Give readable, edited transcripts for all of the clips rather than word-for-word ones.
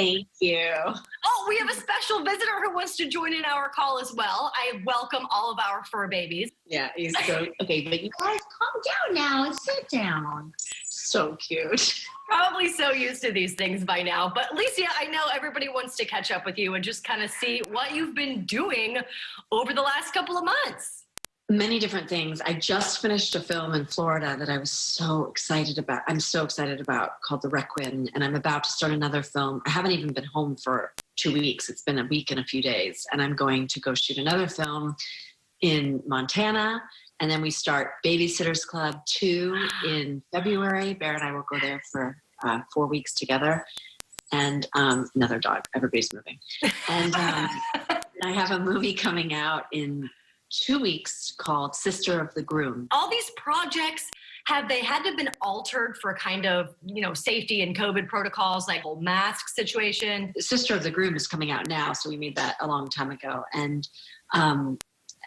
Thank you. Oh, we have a special visitor who wants to join in our call as well. I welcome all of our fur babies. Yeah, he's so okay, but you guys calm down now and sit down. So cute. Probably so used to these things by now. But Alicia, I know everybody wants to catch up with you and just kind of see what you've been doing over the last couple of months. Many different things. I just finished a film in Florida that I was so excited about. I'm so excited about, called The Requiem, and I'm about to start another film. I haven't even been home for 2 weeks. It's been a week and a few days, and I'm going to go shoot another film in Montana, and then we start Babysitters Club 2 in February. Bear and I will go there for 4 weeks together, and another dog. Everybody's moving. And I have a movie coming out in 2 weeks called Sister of the Groom. All these projects, have they had to have been altered for kind of, safety and COVID protocols, like whole mask situation? Sister of the Groom is coming out now, so we made that a long time ago. And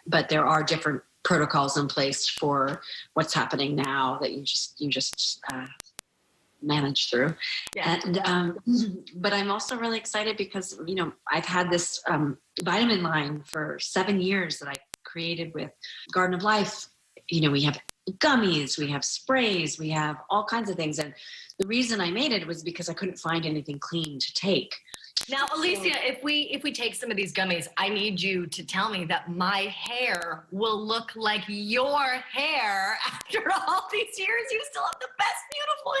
but there are different protocols in place for what's happening now that you just manage through. Yeah. And but I'm also really excited because I've had this vitamin line for 7 years that I created with Garden of Life. We have gummies, we have sprays, we have all kinds of things. And the reason I made it was because I couldn't find anything clean to take. Now, Alicia, if we take some of these gummies, I need you to tell me that my hair will look like your hair after all these years. You still have the best, beautiful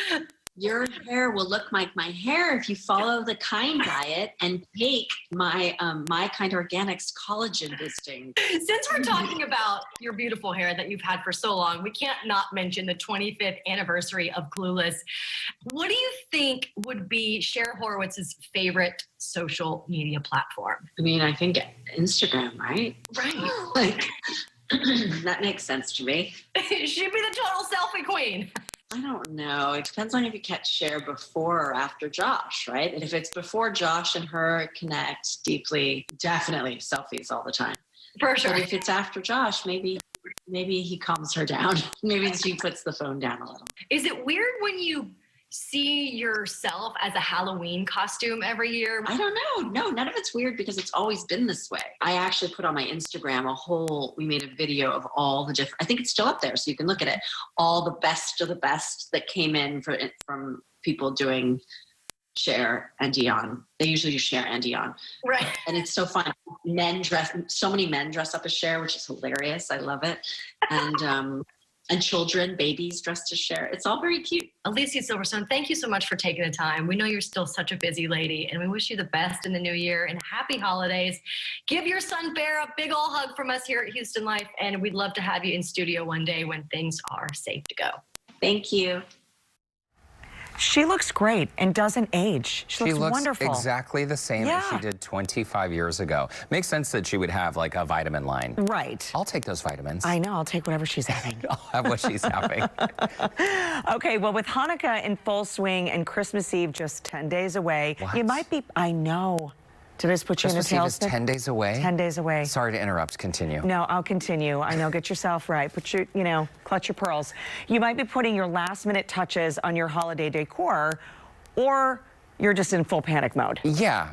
hair. Your hair will look like my hair if you follow the Kind diet and take my My Kind Organics collagen boosting. Since we're talking about your beautiful hair that you've had for so long, we can't not mention the 25th anniversary of Clueless. What do you think would be Cher Horowitz's favorite social media platform? I mean, I think Instagram, right? Right. Like, that makes sense to me. She'd be the total selfie queen. I don't know. It depends on if you catch Cher before or after Josh, right? And if it's before Josh and her connect deeply, definitely selfies all the time. For sure. But if it's after Josh, maybe he calms her down. Maybe she puts the phone down a little. Is it weird when you see yourself as a Halloween costume every year? I don't know. No, none of it's weird because it's always been this way. I actually put on my Instagram we made a video of all the different, I think it's still up there so you can look at it, all the best of the best that came in from people doing Cher and Dion. They usually do Cher and Dion. Right. And it's so fun. So many men dress up as Cher, which is hilarious. I love it. And children, babies dressed as Cher. It's all very cute. Alicia Silverstone, thank you so much for taking the time. We know you're still such a busy lady, and we wish you the best in the new year and happy holidays. Give your son Bear a big ol' hug from us here at Houston Life, and we'd love to have you in studio one day when things are safe to go. Thank you. She looks great and doesn't age. She looks wonderful. Exactly the same as she did 25 years ago. Makes sense that she would have like a vitamin line. Right. I'll take those vitamins. I know. I'll take whatever she's having. I'll have what she's having. Okay, well, with Hanukkah in full swing and Christmas Eve just 10 days away, What? you might be, I know. Did I just put you in a Christmas Eve is tailspin? 10 days away? 10 days away. Sorry to interrupt. Continue. No, I'll continue. I know, get yourself right. Put your, clutch your pearls. You might be putting your last minute touches on your holiday decor, or you're just in full panic mode. Yeah,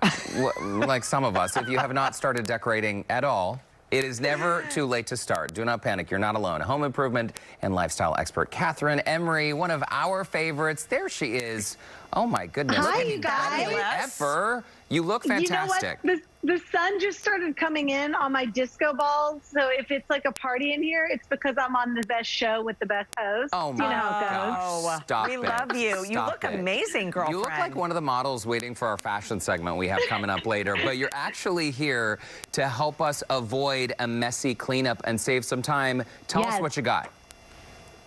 like some of us. If you have not started decorating at all, it is never too late to start. Do not panic. You're not alone. Home improvement and lifestyle expert Catherine Emery, one of our favorites. There she is. Oh, my goodness. Hi, you guys. Ever. You look fantastic. You know what? The sun just started coming in on my disco balls. So if it's like a party in here, it's because I'm on the best show with the best host. Oh, my You know how it goes. Stop we it. love you. You look amazing, girlfriend. You look like one of the models waiting for our fashion segment we have coming up later, but you're actually here to help us avoid a messy cleanup and save some time. Tell us what you got.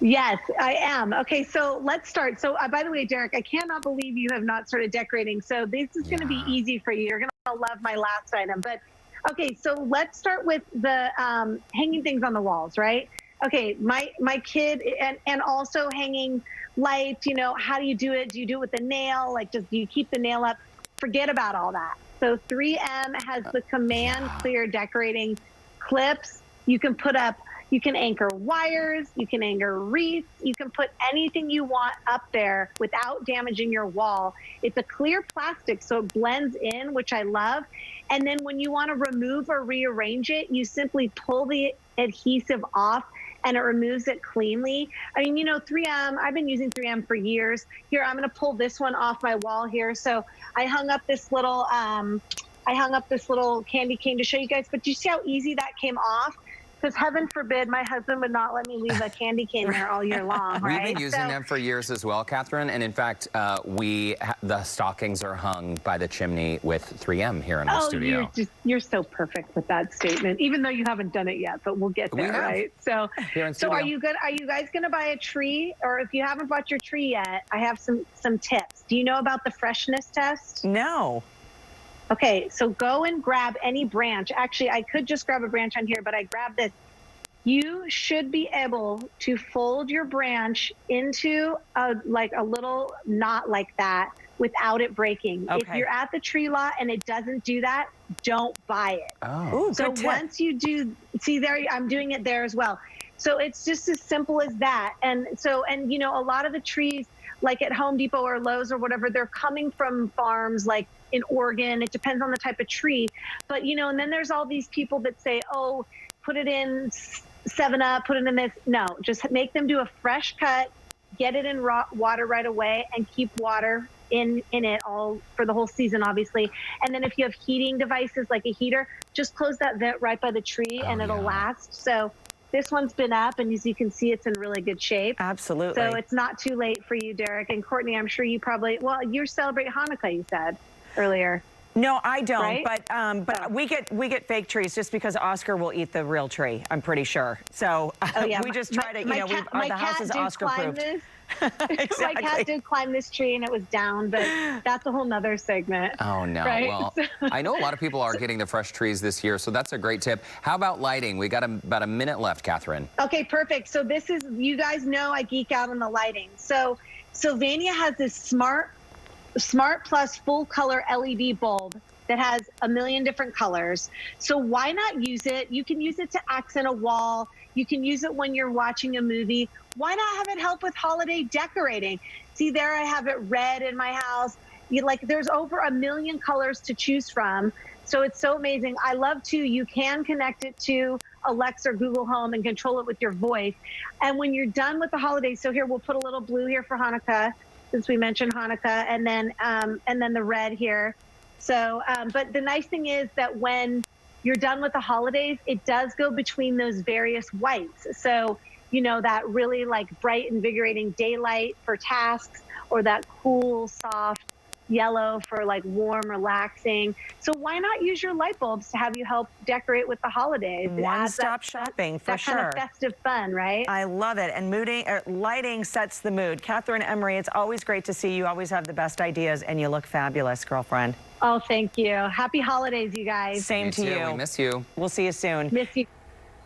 Yes, I am. Okay, so let's start. So, by the way, Derek, I cannot believe you have not started decorating. So this is going to be easy for you. You're going to love my last item. But, okay, so let's start with the hanging things on the walls, right? Okay, my kid, and also hanging lights, how do you do it? Do you do it with the nail? Like, do you keep the nail up? Forget about all that. So 3M has the command clear decorating clips. You can put up You can anchor wires, you can anchor wreaths, you can put anything you want up there without damaging your wall. It's a clear plastic, so it blends in, which I love. And then when you want to remove or rearrange it, you simply pull the adhesive off and it removes it cleanly. I mean, 3M, I've been using 3M for years. Here, I'm going to pull this one off my wall here. So I hung up this little, candy cane to show you guys, but do you see how easy that came off? Because heaven forbid, my husband would not let me leave a candy cane there all year long, right? We've been using them for years as well, Catherine. And in fact, the stockings are hung by the chimney with 3M here in our studio. You're so perfect with that statement, even though you haven't done it yet, but we'll get there, right? So are you good? Are you guys going to buy a tree? Or if you haven't bought your tree yet, I have some tips. Do you know about the freshness test? No. Okay, so go and grab any branch. Actually, I could just grab a branch on here, but I grabbed this. You should be able to fold your branch into a little knot like that without it breaking. Okay. If you're at the tree lot and it doesn't do that, don't buy it. Oh. Ooh, So good tip. once you do, see there, I'm doing it there as well. So it's just as simple as that. And a lot of the trees, like at Home Depot or Lowe's or whatever, they're coming from farms like in Oregon. It depends on the type of tree. But, and then there's all these people that say, oh, put it in 7-Up, put it in this. No, just make them do a fresh cut, get it in raw water right away, and keep water in it all for the whole season, obviously. And then if you have heating devices like a heater, just close that vent right by the tree and it'll last. So this one's been up, and as you can see, it's in really good shape. Absolutely. So it's not too late for you, Derek. And Courtney, I'm sure you you celebrate Hanukkah, you said earlier. No, I don't. Right? But we get fake trees just because Oscar will eat the real tree. I'm pretty sure. So we just try to, the house is Oscar proof. Exactly. My cat did climb this tree and it was down, but that's a whole nother segment. Oh, no. Right? Well, I know a lot of people are getting the fresh trees this year, so that's a great tip. How about lighting? We got about a minute left, Catherine. Okay, perfect. So you guys know I geek out on the lighting. So Sylvania has this Smart Plus full color LED bulb that has a million different colors. So why not use it? You can use it to accent a wall. You can use it when you're watching a movie. Why not have it help with holiday decorating? See, there I have it red in my house. There's over 1 million colors to choose from. So it's so amazing. I love too, you can connect it to Alexa or Google Home and control it with your voice. And when you're done with the holidays, so here we'll put a little blue here for Hanukkah, since we mentioned Hanukkah, and then the red here. So, but the nice thing is that when you're done with the holidays, it does go between those various whites. So, that really bright, invigorating daylight for tasks, or that cool, soft yellow for warm, relaxing. So why not use your light bulbs to have you help decorate with the holidays? One-stop shopping for sure. That kind of festive fun, right? I love it. And lighting sets the mood. Catherine Emery, it's always great to see you. Always have the best ideas, and you look fabulous, girlfriend. Oh, thank you. Happy holidays, you guys. Same to you. We miss you. We'll see you soon. Miss you.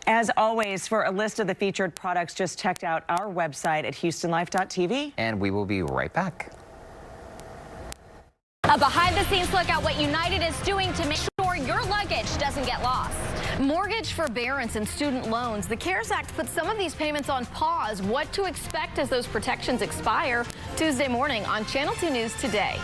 As always, for a list of the featured products, just check out our website at HoustonLife.tv. And we will be right back. A behind-the-scenes look at what United is doing to make sure your luggage doesn't get lost. Mortgage forbearance and student loans. The CARES Act puts some of these payments on pause. What to expect as those protections expire? Tuesday morning on Channel 2 News Today.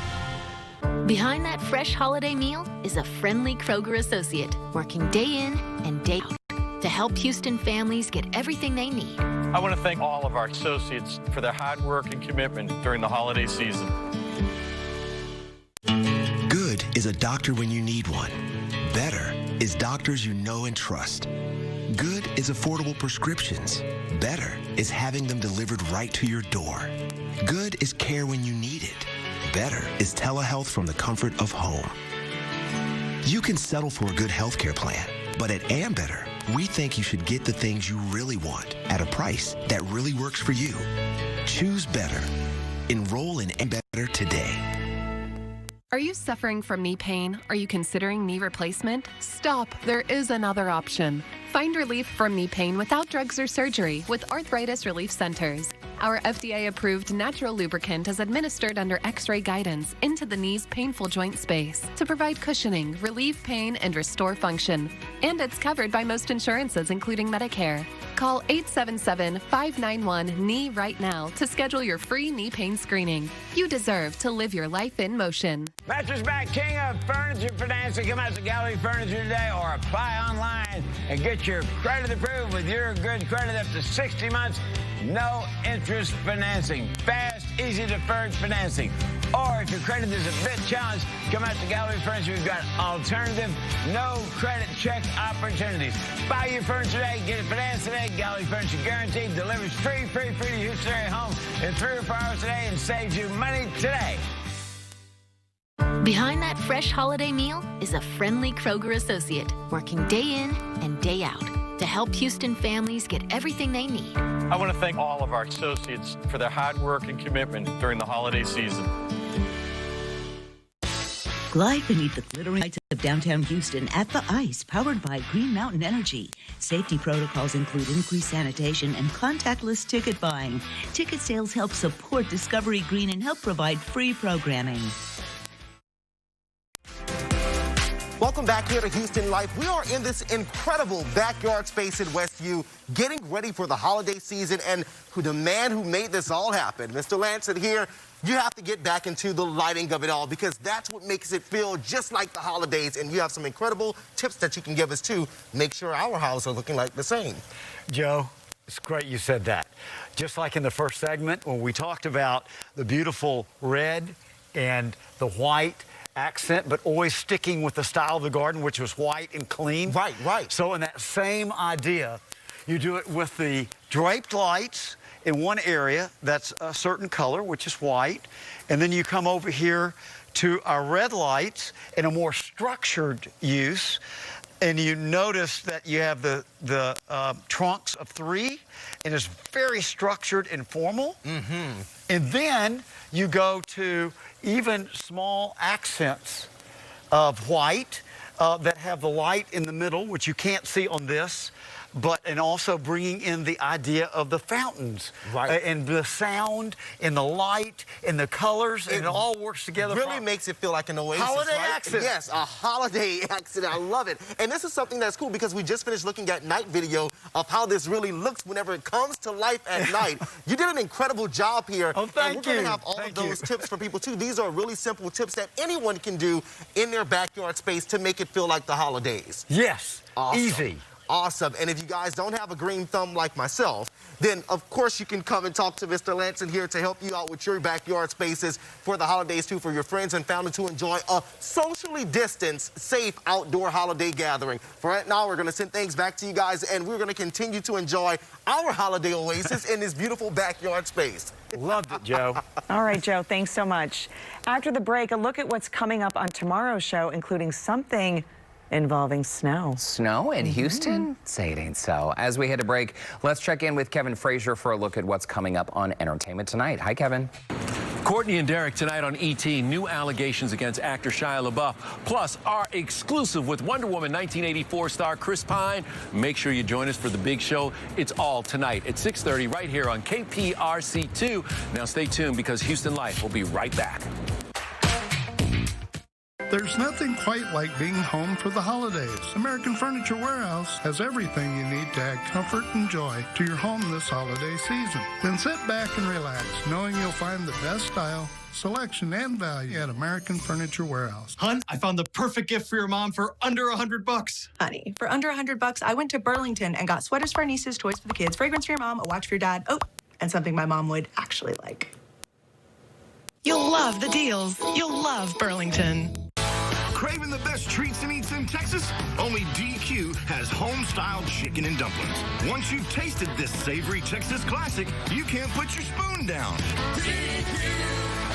Behind that fresh holiday meal is a friendly Kroger associate working day in and day out to help Houston families get everything they need. I want to thank all of our associates for their hard work and commitment during the holiday season. Good is a doctor when you need one. Better is doctors you know and trust. Good is affordable prescriptions. Better is having them delivered right to your door. Good is care when you need it. Better is telehealth from the comfort of home. You can settle for a good healthcare plan, but at Ambetter, we think you should get the things you really want at a price that really works for you. Choose better. Enroll in Ambetter today. Are you suffering from knee pain? Are you considering knee replacement? Stop. There is another option. Find relief from knee pain without drugs or surgery with Arthritis Relief Centers. Our FDA-approved natural lubricant is administered under X-ray guidance into the knee's painful joint space to provide cushioning, relieve pain, and restore function. And it's covered by most insurances, including Medicare. Call 877-591-KNEE right now to schedule your free knee pain screening. You deserve to live your life in motion. Mattress Back, king of furniture financing. Come out to Gallery Furniture today or apply online and get your credit approved with your good credit up to 60 months. No interest financing. Fast, easy deferred financing. Or if your credit is a bit challenged, come out to Gallery Furniture. We've got alternative, no credit check opportunities. Buy your furniture today, get it financed today. Gallery Furniture guaranteed delivers free to your Houston area home in 3 or 4 hours today and saves you money today. Behind that fresh holiday meal is a friendly Kroger associate working day in and day out to help Houston families get everything they need. I want to thank all of our associates for their hard work and commitment during the holiday season. Glide beneath the glittering lights of downtown Houston at the ice, powered by Green Mountain Energy. Safety protocols include increased sanitation and contactless ticket buying. Ticket sales help support Discovery Green and help provide free programming. Welcome back here to Houston Life. We are in this incredible backyard space in Westview, getting ready for the holiday season, and the man who made this all happen, Mr. Lansing here, you have to get back into the lighting of it all because that's what makes it feel just like the holidays, and you have some incredible tips that you can give us to make sure our houses are looking like the same. Joe, it's great you said that. Just like in the first segment when we talked about the beautiful red and the white accent, but always sticking with the style of the garden, which was white and clean. Right, right. So in that same idea, you do it with the draped lights in one area that's a certain color, which is white, and then you come over here to our red lights in a more structured use, and you notice that you have the trunks of 3, and it's very structured and formal. Mm-hmm. And then you go to even small accents of white that have the light in the middle, which you can't see on this, and also bringing in the idea of the fountains, right? And the sound and the light and the colors, and it all works together. Really makes it feel like an oasis, holiday right? accent. Yes, a holiday accent. I love it. And this is something that's cool because we just finished looking at night video of how this really looks whenever it comes to life at night. You did an incredible job here. Oh, thank you. And we're going to have all of those tips for people too. These are really simple tips that anyone can do in their backyard space to make it feel like the holidays. Yes, awesome. Easy. Awesome. And if you guys don't have a green thumb like myself, then of course you can come and talk to Mr. Lansing here to help you out with your backyard spaces for the holidays too, for your friends and family to enjoy a socially distanced, safe outdoor holiday gathering. For right now, we're going to send things back to you guys, and we're going to continue to enjoy our holiday oasis in this beautiful backyard space. Loved it, Joe. All right, Joe, thanks so much. After the break, a look at what's coming up on tomorrow's show, including something involving snow. Snow in Houston? Say it ain't so. As we hit a break, let's check in with Kevin Frazier for a look at what's coming up on Entertainment Tonight. Hi, Kevin. Courtney and Derek tonight on ET. New allegations against actor Shia LaBeouf. Plus, our exclusive with Wonder Woman 1984 star Chris Pine. Make sure you join us for the big show. It's all tonight at 6:30 right here on KPRC2. Now stay tuned because Houston Life will be right back. There's nothing quite like being home for the holidays. American Furniture Warehouse has everything you need to add comfort and joy to your home this holiday season. Then sit back and relax, knowing you'll find the best style, selection, and value at American Furniture Warehouse. Hun, I found the perfect gift for your mom for under $100. Honey, for under $100, I went to Burlington and got sweaters for our nieces, toys for the kids, fragrance for your mom, a watch for your dad, and something my mom would actually like. You'll love the deals. You'll love Burlington. Craving the best treats and eats in Texas? Only DQ has home-style chicken and dumplings. Once you've tasted this savory Texas classic, you can't put your spoon down. DQ,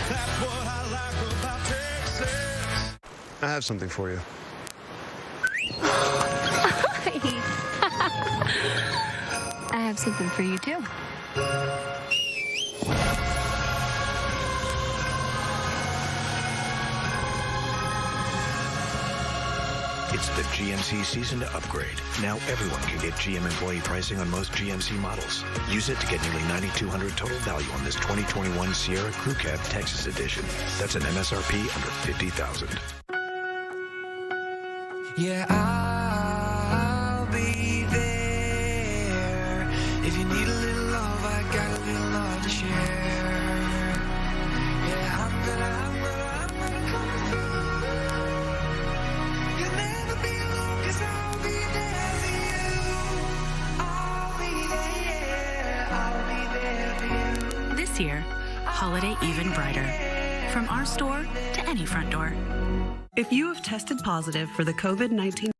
that's what I like about Texas. I have something for you. I have something for you, too. It's the GMC season to upgrade. Now everyone can get GM employee pricing on most GMC models. Use it to get nearly $9,200 total value on this 2021 Sierra Crew Cab Texas Edition. That's an MSRP under $50,000. Yeah, I'll be there holiday even brighter. From our store to any front door. If you have tested positive for the COVID-19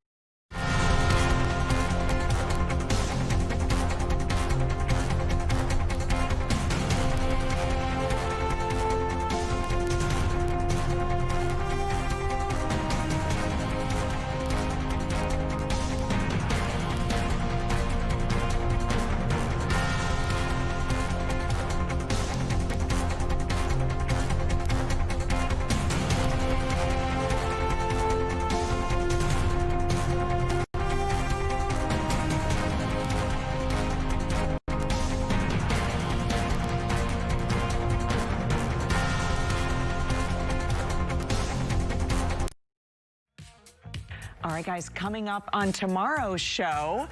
All right, guys, coming up on tomorrow's show,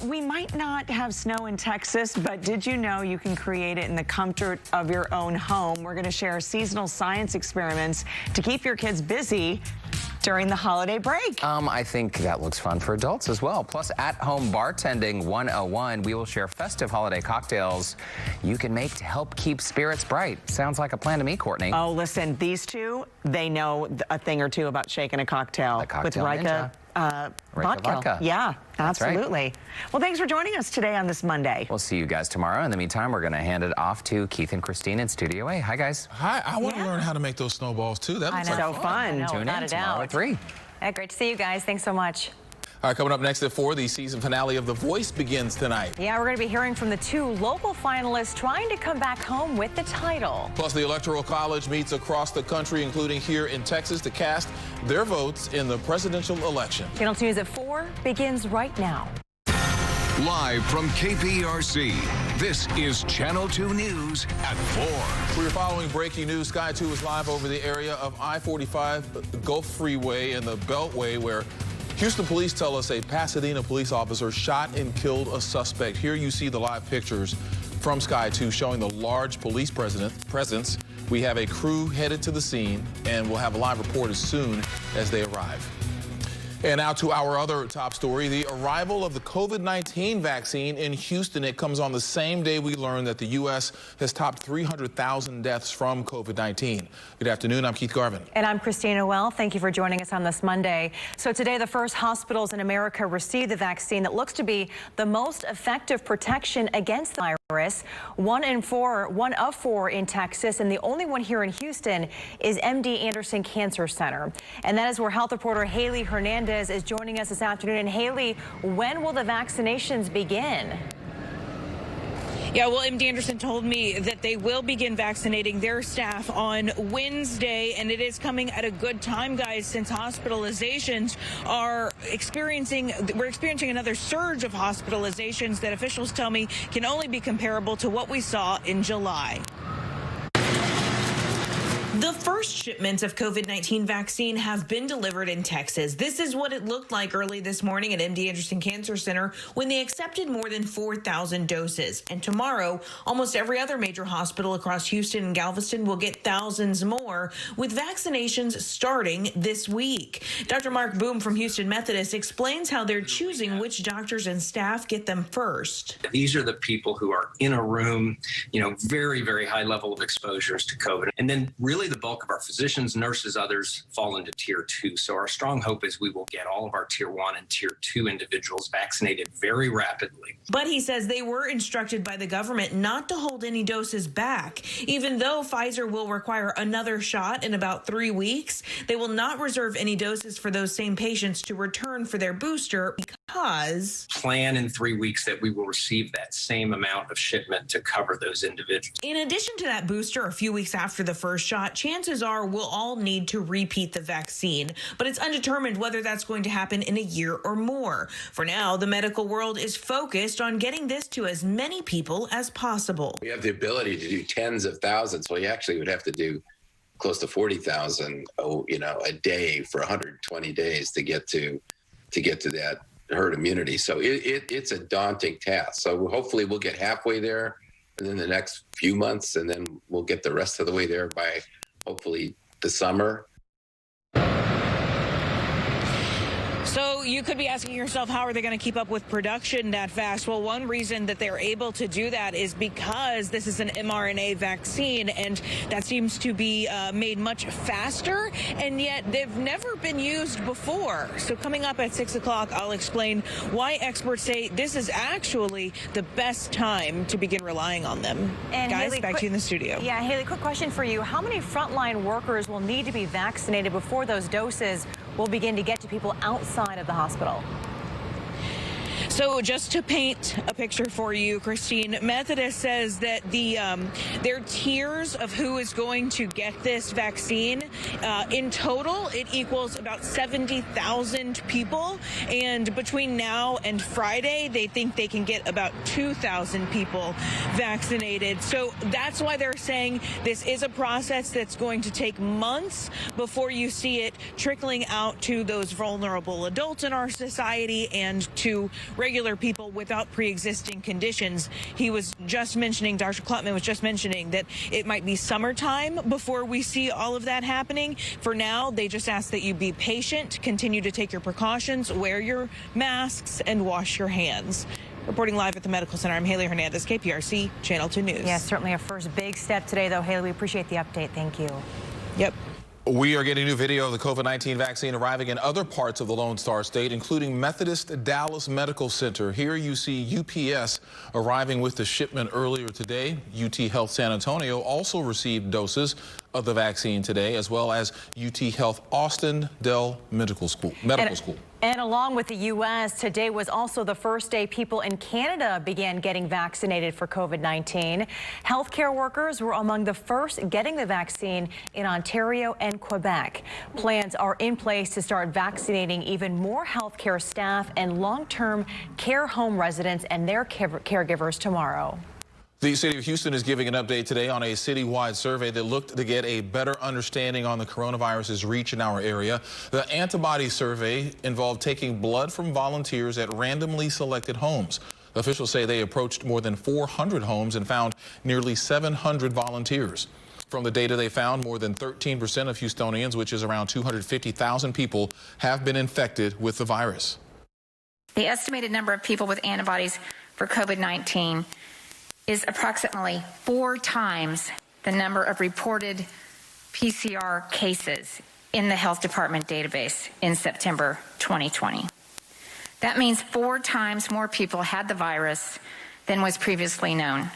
we might not have snow in Texas, but did you know you can create it in the comfort of your own home? We're going to share seasonal science experiments to keep your kids busy during the holiday break. I think that looks fun for adults as well. Plus, at-home bartending 101, we will share festive holiday cocktails you can make to help keep spirits bright. Sounds like a plan to me, Courtney. Oh, listen, these two, they know a thing or two about shaking a cocktail. Cocktail with Rika, vodka. Yeah, That's absolutely. Right. Well, thanks for joining us today on this Monday. We'll see you guys tomorrow. In the meantime, we're going to hand it off to Keith and Christine in Studio A. Hi, guys. Hi. I want to learn how to make those snowballs, too. That looks so fun. Tune in tomorrow at 3. Great to see you guys. Thanks so much. All right, coming up next at 4, the season finale of The Voice begins tonight. Yeah, we're going to be hearing from the 2 local finalists trying to come back home with the title. Plus, the Electoral College meets across the country, including here in Texas, to cast their votes in the presidential election. Channel 2 News at 4 begins right now. Live from KPRC, this is Channel 2 News at 4. We're following breaking news. Sky 2 is live over the area of I-45 Gulf Freeway and the Beltway, where Houston police tell us a Pasadena police officer shot and killed a suspect. Here you see the live pictures from Sky 2 showing the large police presence. We have a crew headed to the scene, and we'll have a live report as soon as they arrive. And now to our other top story, the arrival of the COVID-19 vaccine in Houston. It comes on the same day we learned that the U.S. has topped 300,000 deaths from COVID-19. Good afternoon, I'm Keith Garvin. And I'm Christina Well. Thank you for joining us on this Monday. So today, the first hospitals in America received the vaccine that looks to be the most effective protection against the virus. One of 4 in Texas, and the only one here in Houston is MD Anderson Cancer Center. And that is where health reporter Haley Hernandez is joining us this afternoon. And Haley, when will the vaccinations begin? Yeah, well, MD Anderson told me that they will begin vaccinating their staff on Wednesday, and it is coming at a good time, guys, since hospitalizations we're experiencing another surge of hospitalizations that officials tell me can only be comparable to what we saw in July. The first shipments of COVID-19 vaccine have been delivered in Texas. This is what it looked like early this morning at MD Anderson Cancer Center when they accepted more than 4,000 doses. And tomorrow, almost every other major hospital across Houston and Galveston will get thousands more, with vaccinations starting this week. Dr. Mark Boom from Houston Methodist explains how they're choosing which doctors and staff get them first. These are the people who are in a room, very, very high level of exposures to COVID. And then really the bulk of our physicians, nurses, others fall into tier 2. So our strong hope is we will get all of our tier 1 and tier 2 individuals vaccinated very rapidly. But he says they were instructed by the government not to hold any doses back. Even though Pfizer will require another shot in about 3 weeks, they will not reserve any doses for those same patients to return for their booster because plan in 3 weeks that we will receive that same amount of shipment to cover those individuals. In addition to that booster, a few weeks after the first shot, chances are we'll all need to repeat the vaccine, but it's undetermined whether that's going to happen in a year or more. For now, the medical world is focused on getting this to as many people as possible. We have the ability to do tens of thousands. Well, you actually would have to do close to 40,000, a day for 120 days to get to that herd immunity. So it's a daunting task. So hopefully we'll get halfway there within the next few months, and then we'll get the rest of the way there by hopefully the summer. So you could be asking yourself, how are they going to keep up with production that fast? Well, one reason that they're able to do that is because this is an mRNA vaccine, and that seems to be made much faster, and yet they've never been used before. So coming up at 6 o'clock, I'll explain why experts say this is actually the best time to begin relying on them. And guys, Haley, back to you in the studio. Yeah, Haley, quick question for you. How many frontline workers will need to be vaccinated before those doses will begin to get to people outside of the hospital? So just to paint a picture for you, Christine, Methodist says that their tiers of who is going to get this vaccine, in total, it equals about 70,000 people. And between now and Friday, they think they can get about 2,000 people vaccinated. So that's why they're saying this is a process that's going to take months before you see it trickling out to those vulnerable adults in our society and to regular people without pre-existing conditions. He was just mentioning, Dr. Klutman was just mentioning that it might be summertime before we see all of that happening. For now, they just ask that you be patient, continue to take your precautions, wear your masks, and wash your hands. Reporting live at the Medical Center, I'm Haley Hernandez, KPRC, Channel 2 News. Yeah, certainly a first big step today, though. Haley, we appreciate the update. Thank you. Yep. We are getting new video of the COVID-19 vaccine arriving in other parts of the Lone Star State, including Methodist Dallas Medical Center. Here you see UPS arriving with the shipment earlier today. UT Health San Antonio also received doses of the vaccine today, as well as UT Health Austin Dell Medical School. And along with the U.S., today was also the first day people in Canada began getting vaccinated for COVID-19. Healthcare workers were among the first getting the vaccine in Ontario and Quebec. Plans are in place to start vaccinating even more healthcare staff and long-term care home residents and their caregivers tomorrow. The city of Houston is giving an update today on a citywide survey that looked to get a better understanding on the coronavirus's reach in our area. The antibody survey involved taking blood from volunteers at randomly selected homes. Officials say they approached more than 400 homes and found nearly 700 volunteers. From the data they found, more than 13% of Houstonians, which is around 250,000 people, have been infected with the virus. The estimated number of people with antibodies for COVID-19 is approximately 4 times the number of reported PCR cases in the health department database in September 2020. That means 4 times more people had the virus than was previously known.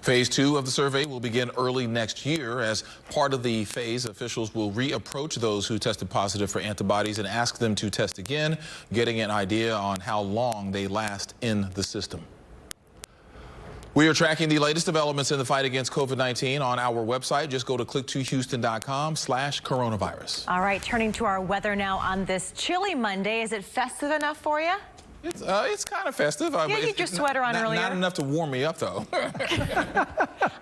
Phase 2 of the survey will begin early next year. As part of the phase, officials will reapproach those who tested positive for antibodies and ask them to test again, getting an idea on how long they last in the system. We are tracking the latest developments in the fight against COVID-19 on our website. Just go to click2houston.com/coronavirus. All right, turning to our weather now on this chilly Monday. Is it festive enough for you? It's kind of festive. Yeah, you had your sweater on earlier. Not enough to warm me up, though.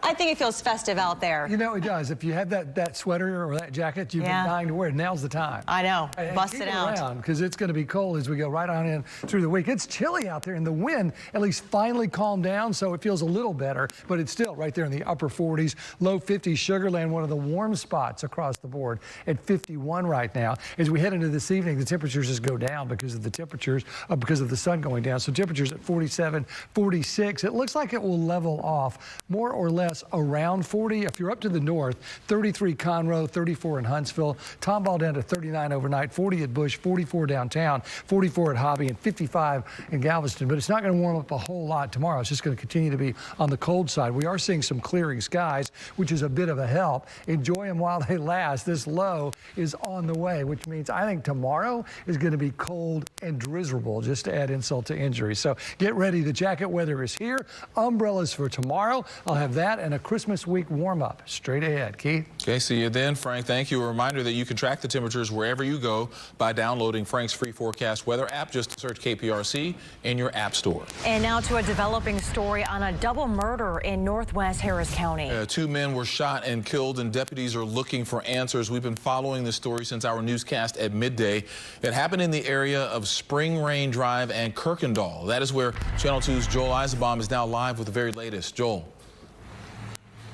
I think it feels festive out there. You know, it does. If you have that sweater or that jacket you've been dying to wear, now's the time. I know. Bust keep it out. Because it's going to be cold as we go right on in through the week. It's chilly out there, and the wind at least finally calmed down, so it feels a little better, but it's still right there in the upper 40s, low 50s. Sugar Land, one of the warm spots across the board at 51 right now. As we head into this evening, the temperatures just go down because of the temperatures, because of the sun going down. So temperatures at 47, 46. It looks like it will level off more or less around 40. If you're up to the north, 33 Conroe, 34 in Huntsville, Tomball down to 39 overnight, 40 at Bush, 44 downtown, 44 at Hobby, and 55 in Galveston. But it's not going to warm up a whole lot tomorrow. It's just going to continue to be on the cold side. We are seeing some clearing skies, which is a bit of a help. Enjoy them while they last. This low is on the way, which means I think tomorrow is going to be cold and drizzleable, just to add insult to injury. So get ready. The jacket weather is here. Umbrellas for tomorrow. I'll have that and a Christmas week warm up straight ahead. Keith? Okay, see you then, Frank. Thank you. A reminder that you can track the temperatures wherever you go by downloading Frank's free forecast weather app. Just search KPRC in your app store. And now to a developing story on a double murder in Northwest Harris County. 2 men were shot and killed, and deputies are looking for answers. We've been following this story since our newscast at midday. It happened in the area of Spring Rain Drive and Kirkendall. That is where Channel 2's Joel Eisenbaum is now live with the very latest. Joel.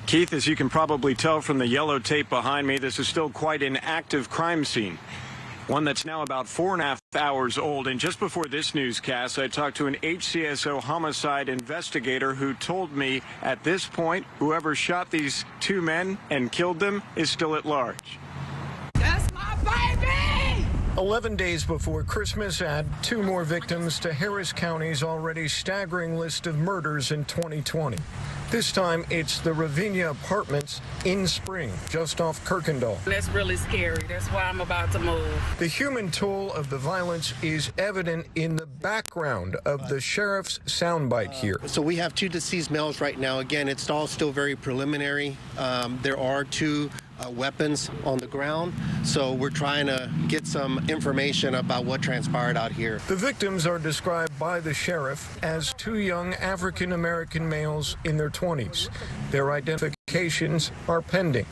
Keith, as you can probably tell from the yellow tape behind me, this is still quite an active crime scene. one that's now about 4.5 hours old. And just before this newscast, I talked to an HCSO homicide investigator who told me at this point, whoever shot these two men and killed them is still at large. That's my baby! 11 days before Christmas, add 2 more victims to Harris County's already staggering list of murders in 2020. This time, it's the Ravinia Apartments in Spring, just off Kirkendall. That's really scary. That's why I'm about to move. The human toll of the violence is evident in the background of the sheriff's soundbite here. So we have 2 deceased males right now. Again, it's all still very preliminary. There are 2 weapons on the ground, so we're trying to get some information about what transpired out here. The victims are described by the sheriff as 2 young African-American males in their 20s. Their identifications are pending,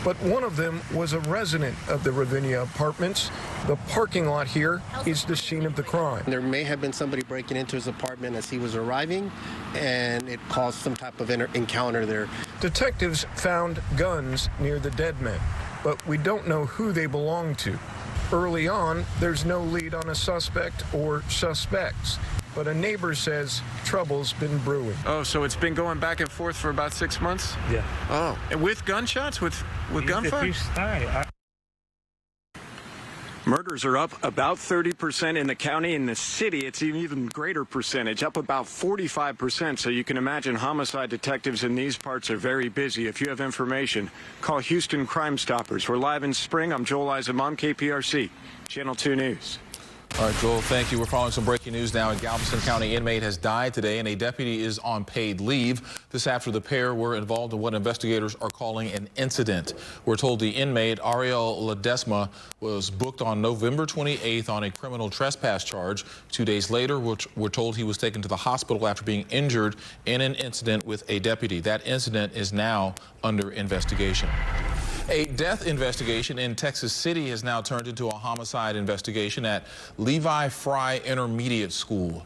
but one of them was a resident of the Ravinia Apartments. The parking lot here is the scene of the crime. There may have been somebody breaking into his apartment as he was arriving, and it caused some type of encounter there. Detectives found guns near the dead men, but we don't know who they belong to. Early on, there's no lead on a suspect or suspects, but a neighbor says trouble's been brewing. Oh, so it's been going back and forth for about 6 months? Yeah. Oh, and with gunshots, with gunfire? Murders are up about 30% in the county. In the city, it's an even greater percentage, up about 45%. So you can imagine homicide detectives in these parts are very busy. If you have information, call Houston Crime Stoppers. We're live in Spring. I'm Joel Izamam, KPRC, Channel 2 News. All right, Joel, thank you. We're following some breaking news now. A Galveston County inmate has died today, and a deputy is on paid leave. This after the pair were involved in what investigators are calling an incident. We're told the inmate, Ariel Ledesma, was booked on November 28th on a criminal trespass charge. 2 days later, we're told he was taken to the hospital after being injured in an incident with a deputy. That incident is now under investigation. A death investigation in Texas City has now turned into a homicide investigation at Levi Fry Intermediate School.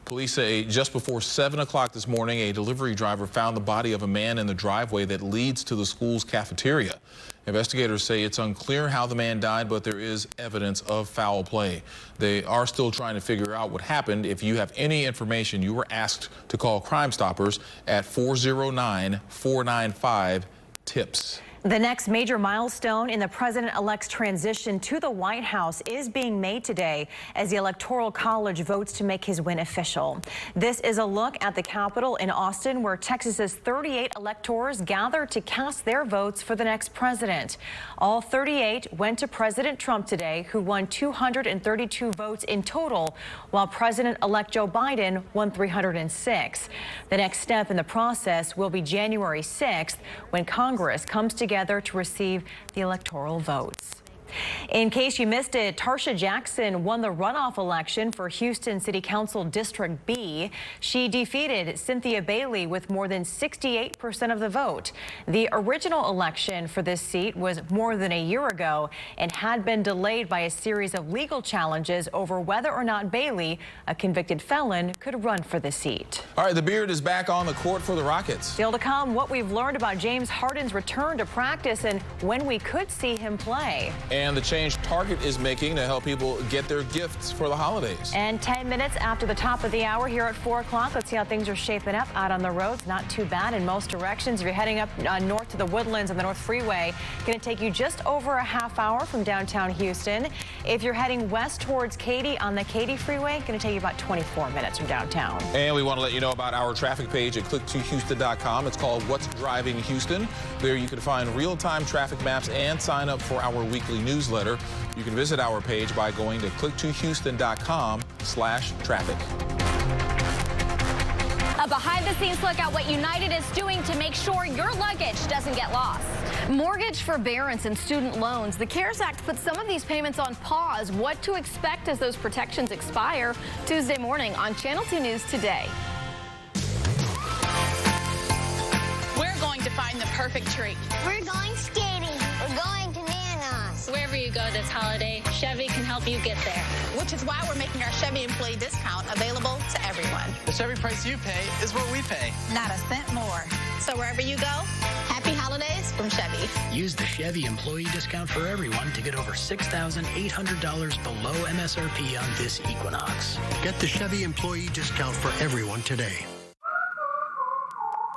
Police say just before 7 o'clock this morning, a delivery driver found the body of a man in the driveway that leads to the school's cafeteria. Investigators say it's unclear how the man died, but there is evidence of foul play. They are still trying to figure out what happened. If you have any information, you were asked to call Crime Stoppers at 409-495-TIPS. The next major milestone in the president-elect's transition to the White House is being made today as the Electoral College votes to make his win official. This is a look at the Capitol in Austin, where Texas's 38 electors gathered to cast their votes for the next president. All 38 went to President Trump today, who won 232 votes in total, while President-elect Joe Biden won 306. The next step in the process will be January 6th, when Congress comes together to receive the electoral votes. In case you missed it, Tarsha Jackson won the runoff election for Houston City Council District B. She defeated Cynthia Bailey with more than 68% of the vote. The original election for this seat was more than a year ago and had been delayed by a series of legal challenges over whether or not Bailey, a convicted felon, could run for the seat. All right, the Beard is back on the court for the Rockets. Still to come, what we've learned about James Harden's return to practice and when we could see him play. And the change Target is making to help people get their gifts for the holidays. And 10 minutes after the top of the hour here at 4 o'clock, let's see how things are shaping up out on the roads. Not too bad in most directions. If you're heading up north to the Woodlands on the North Freeway, going to take you just over a half hour from downtown Houston. If you're heading west towards Katy on the Katy Freeway, going to take you about 24 minutes from downtown. And we want to let you know about our traffic page at click2houston.com. It's called What's Driving Houston. There you can find real-time traffic maps and sign up for our weekly newsletter. You can visit our page by going to click2houston.com/traffic. A behind-the-scenes look at what United is doing to make sure your luggage doesn't get lost. Mortgage forbearance and student loans. The CARES Act puts some of these payments on pause. What to expect as those protections expire? Tuesday morning on Channel 2 News Today. We're going to find the perfect tree. We're going skating. We're going to Nana's. Wherever you go this holiday, Chevy can help you get there. Which is why we're making our Chevy employee discount available to everyone. The Chevy price you pay is what we pay. Not a cent more. So wherever you go, happy holidays. holidays from Chevy. Use the Chevy employee discount for everyone to get over $6,800 below MSRP on this Equinox. Get the Chevy employee discount for everyone today.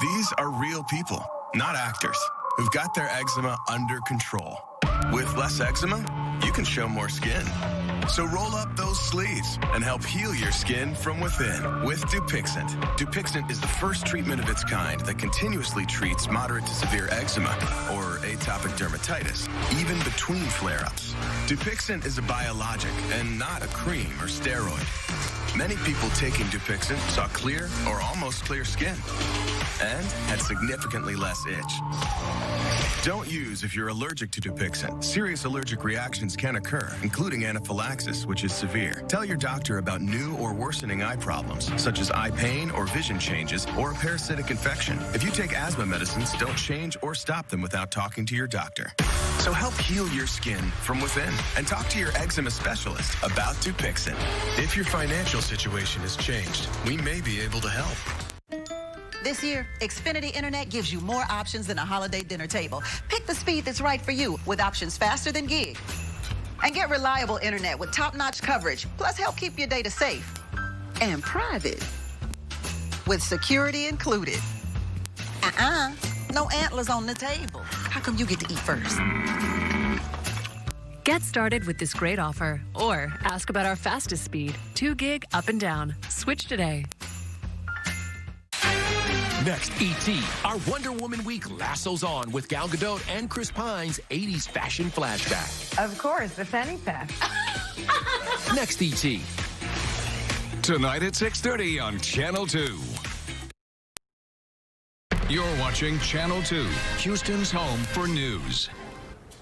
These are real people, not actors, who've got their eczema under control. With less eczema, you can show more skin. So roll up those sleeves and help heal your skin from within with Dupixent. Dupixent is the first treatment of its kind that continuously treats moderate to severe eczema or atopic dermatitis, even between flare-ups. Dupixent is a biologic and not a cream or steroid. Many people taking Dupixent saw clear or almost clear skin and had significantly less itch. Don't use if you're allergic to Dupixent. Serious allergic reactions can occur, including anaphylaxis, which is severe. Tell your doctor about new or worsening eye problems, such as eye pain or vision changes, or a parasitic infection. If you take asthma medicines, don't change or stop them without talking to your doctor. So help heal your skin from within and talk to your eczema specialist about Dupixent. If your financial situation has changed, we may be able to help. This year, Xfinity Internet gives you more options than a holiday dinner table. Pick the speed that's right for you with options faster than gig. And get reliable internet with top-notch coverage, plus help keep your data safe and private with security included. No antlers on the table. How come you get to eat first? Get started with this great offer or ask about our fastest speed, 2 gig up and down. Switch today. Next, E.T., our Wonder Woman week lassos on with Gal Gadot and Chris Pine's 80s fashion flashback. Of course, the fanny pack. Next, E.T. Tonight at 6:30 on Channel 2. You're watching Channel 2, Houston's home for news.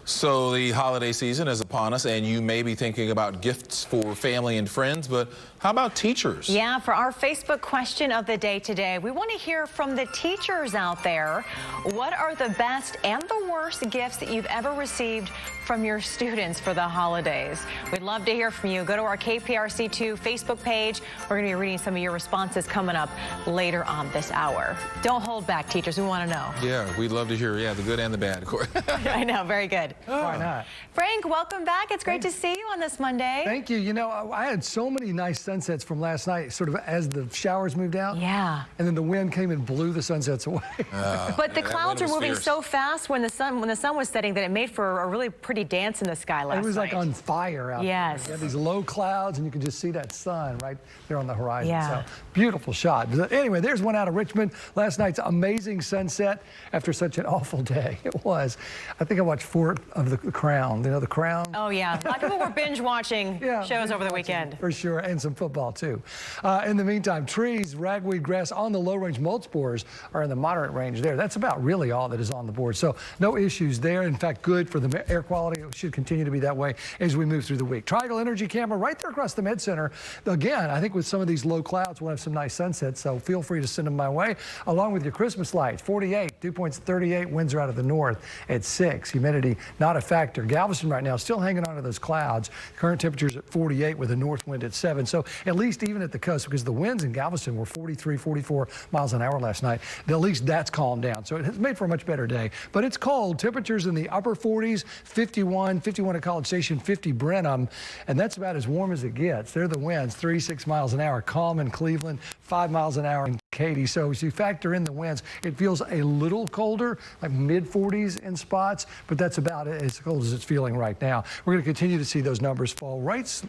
So the holiday season is upon us, and you may be thinking about gifts for family and friends, but how about teachers? Yeah, for our Facebook question of the day today, we want to hear from the teachers out there. What are the best and the worst gifts that you've ever received from your students for the holidays? We'd love to hear from you. Go to our KPRC2 Facebook page. We're going to be reading some of your responses coming up later on this hour. Don't hold back, teachers. We want to know. Yeah, we'd love to hear, the good and the bad, of course. I know, very good. Why not? Frank, welcome back. It's great to see you on this Monday. Thank you. You know, I had so many nice sunsets from last night, sort of as the showers moved out. Yeah. And then the wind came and blew the sunsets away. But the clouds were moving so fast when the sun was setting that it made for a really pretty dance in the sky last night. It was like on fire out there. Yes. You had these low clouds, and you could just see that sun right there on the horizon. Yeah. So beautiful shot. But anyway, there's one out of Richmond. Last night's amazing sunset after such an awful day. It was. I think I watched 4 of The Crown. You know, The Crown? Oh, yeah. A lot of people were binge watching shows over the weekend. For sure, and some football, too. In the meantime, trees, ragweed, grass on the low-range mulch borers are in the moderate range there. That's about really all that is on the board. So no issues there. In fact, good for the air quality. It should continue to be that way as we move through the week. Triangle Energy Camera right there across the Med-Center. Again, I think with some of these low clouds, we'll have some nice sunsets, so feel free to send them my way, along with your Christmas lights. 48, dew points 38, winds are out of the north at 6. Humidity not a factor. Galveston right now still hanging on to those clouds. Current temperatures at 48 with a north wind at 7. So at least even at the coast, because the winds in Galveston were 43, 44 miles an hour last night, at least that's calmed down. So it has made for a much better day. But it's cold. Temperatures in the upper 40s, 51 at College Station, 50 Brenham, and that's about as warm as it gets. They're the winds, 36 miles an hour. Calm in Cleveland, 5 miles an hour in Katy. So as you factor in the winds, it feels a little colder, like mid-40s in spots, but that's about as cold as it's feeling right now. We're going to continue to see those numbers fall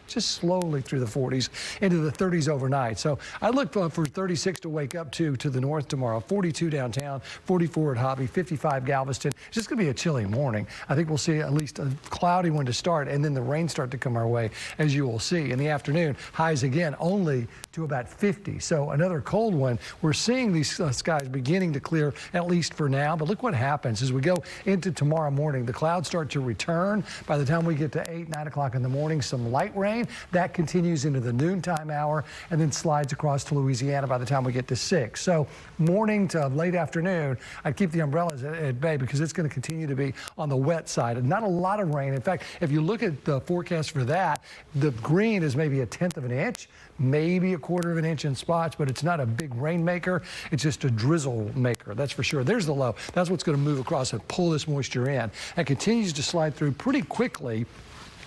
just slowly through the 40s into the 30s overnight. So I look for 36 to wake up to the north tomorrow, 42 downtown, 44 at Hobby, 55 Galveston. It's just going to be a chilly morning. I think we'll see at least a cloudy one to start, and then the rain start to come our way, as you will see. In the afternoon, highs again only to about 50. So another cold one. We're seeing these skies beginning to clear, at least for now. But look what happens as we go into tomorrow morning. The clouds start to return. By the time we get to 8, 9 o'clock in the morning, some light rain. That continues into the noontime hour and then slides across to Louisiana by the time we get to 6. So morning to late afternoon, I'd keep the umbrellas at bay because it's going to continue to be on the wet side. And not a lot of rain. In fact, if you look at the forecast for that, the green is maybe 1/10 of an inch, maybe 1/4 of an inch in spots, but it's not a big rain rainmaker. It's just a drizzle maker, that's for sure. There's the low. That's what's going to move across and pull this moisture in. And continues to slide through pretty quickly.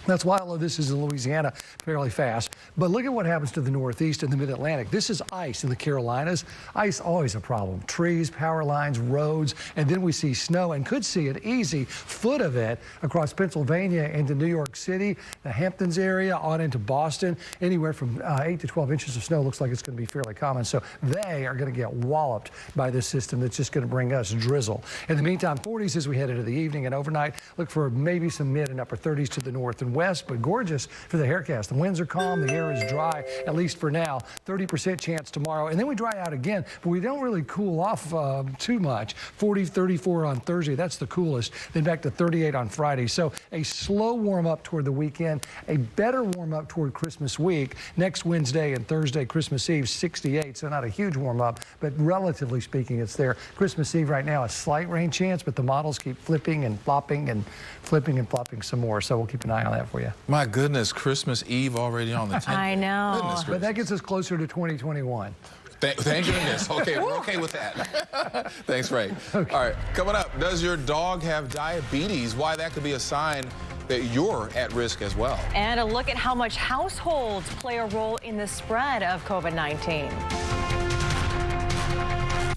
That's why all of this is in Louisiana fairly fast. But look at what happens to the Northeast and the Mid-Atlantic. This is ice in the Carolinas. Ice, always a problem. Trees, power lines, roads, and then we see snow and could see an easy foot of it across Pennsylvania into New York City, the Hamptons area, on into Boston. Anywhere from 8 to 12 inches of snow looks like it's going to be fairly common. So they are going to get walloped by this system that's just going to bring us drizzle. In the meantime, 40s as we head into the evening and overnight. Look for maybe some mid and upper 30s to the north and west, but gorgeous for the haircast. The winds are calm, the air is dry, at least for now. 30% chance tomorrow, and then we dry out again, but we don't really cool off too much. 40, 34 on Thursday, that's the coolest. Then back to 38 on Friday. So a slow warm up toward the weekend, a better warm up toward Christmas week. Next Wednesday and Thursday, Christmas Eve, 68. So not a huge warm up, but relatively speaking, it's there. Christmas Eve right now, a slight rain chance, but the models keep flipping and flopping and flipping and flopping some more. So we'll keep an eye on that for you. My goodness, Christmas Eve already on the 10th. I know. But that gets us closer to 2021. Thank goodness. Okay, we're okay with that. Thanks, Ray. Okay. All right, coming up, does your dog have diabetes? Why that could be a sign that you're at risk as well. And a look at how much households play a role in the spread of COVID-19.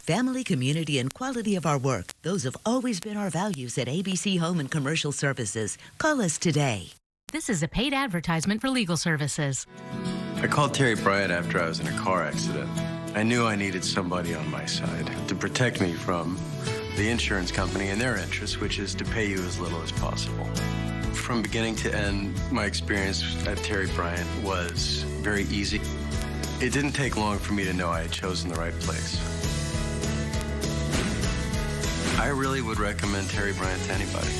Family, community, and quality of our work. Those have always been our values at ABC Home and Commercial Services. Call us today. This is a paid advertisement for legal services. I called Terry Bryant after I was in a car accident. I knew I needed somebody on my side to protect me from the insurance company and their interests, which is to pay you as little as possible. From beginning to end, my experience at Terry Bryant was very easy. It didn't take long for me to know I had chosen the right place. I really would recommend Terry Bryant to anybody.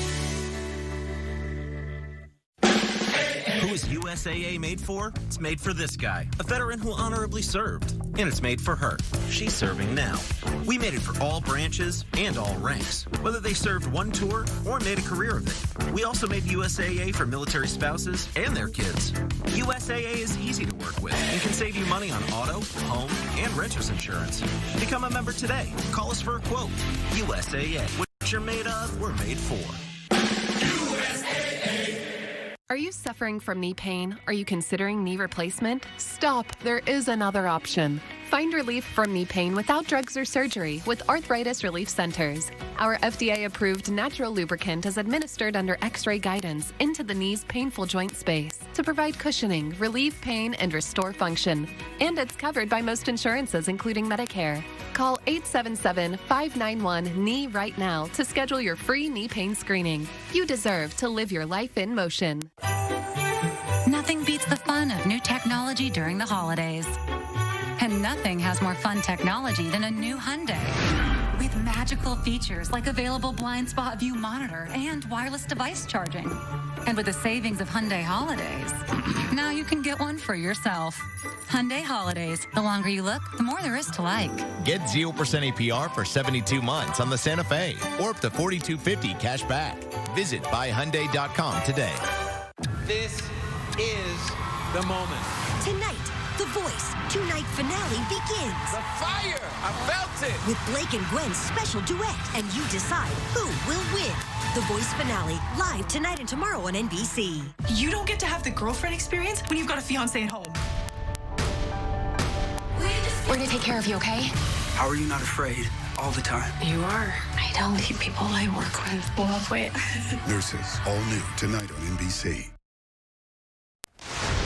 Who is USAA made for? It's made for this guy, a veteran who honorably served. And it's made for her. She's serving now. We made it for all branches and all ranks, whether they served one tour or made a career of it. We also made USAA for military spouses and their kids. USAA is easy to work with and can save you money on auto, home, and renter's insurance. Become a member today. Call us for a quote. USAA. What you're made of, we're made for. Are you suffering from knee pain? Are you considering knee replacement? Stop. There is another option. Find relief from knee pain without drugs or surgery with Arthritis Relief Centers. Our FDA-approved natural lubricant is administered under X-ray guidance into the knee's painful joint space to provide cushioning, relieve pain, and restore function. And it's covered by most insurances, including Medicare. Call 877-591-KNEE right now to schedule your free knee pain screening. You deserve to live your life in motion. Nothing beats the fun of new technology during the holidays. And nothing has more fun technology than a new Hyundai. With magical features like available blind spot view monitor and wireless device charging. And with the savings of Hyundai Holidays, now you can get one for yourself. Hyundai Holidays. The longer you look, the more there is to like. Get 0% APR for 72 months on the Santa Fe or up to $4,250 cash back. Visit buyhyundai.com today. This is the moment. Tonight, The Voice two-night finale begins. The fire! I felt it! With Blake and Gwen's special duet, and you decide who will win. The Voice finale, live tonight and tomorrow on NBC. You don't get to have the girlfriend experience when you've got a fiancé at home. We're gonna take care of you, okay? How are you not afraid all the time? You are. I don't think people I work with will have weight. Nurses, all new tonight on NBC.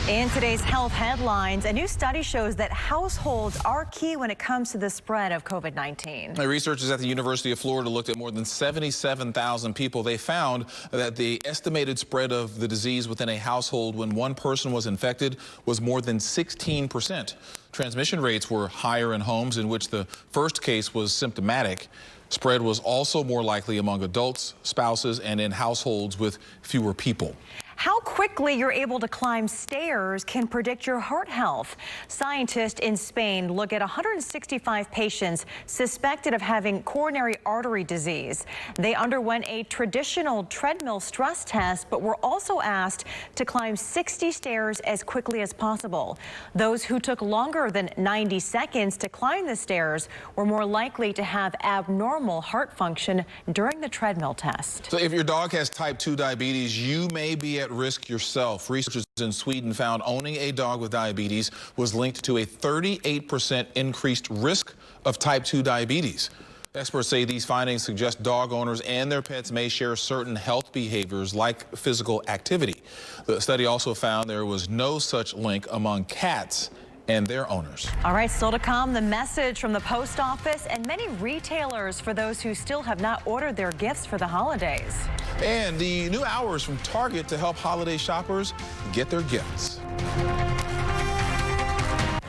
In today's health headlines, a new study shows that households are key when it comes to the spread of COVID-19. Researchers at the University of Florida looked at more than 77,000 people. They found that the estimated spread of the disease within a household when one person was infected was more than 16%. Transmission rates were higher in homes in which the first case was symptomatic. Spread was also more likely among adults, spouses, and in households with fewer people. How quickly you're able to climb stairs can predict your heart health. Scientists in Spain look at 165 patients suspected of having coronary artery disease. They underwent a traditional treadmill stress test, but were also asked to climb 60 stairs as quickly as possible. Those who took longer than 90 seconds to climb the stairs were more likely to have abnormal heart function during the treadmill test. So if your dog has type 2 diabetes, you may be at risk yourself. Researchers in Sweden found owning a dog with diabetes was linked to a 38% increased risk of type 2 diabetes. Experts say these findings suggest dog owners and their pets may share certain health behaviors like physical activity. The study also found there was no such link among cats and their owners. All right, still to come, the message from the post office and many retailers for those who still have not ordered their gifts for the holidays. And the new hours from Target to help holiday shoppers get their gifts.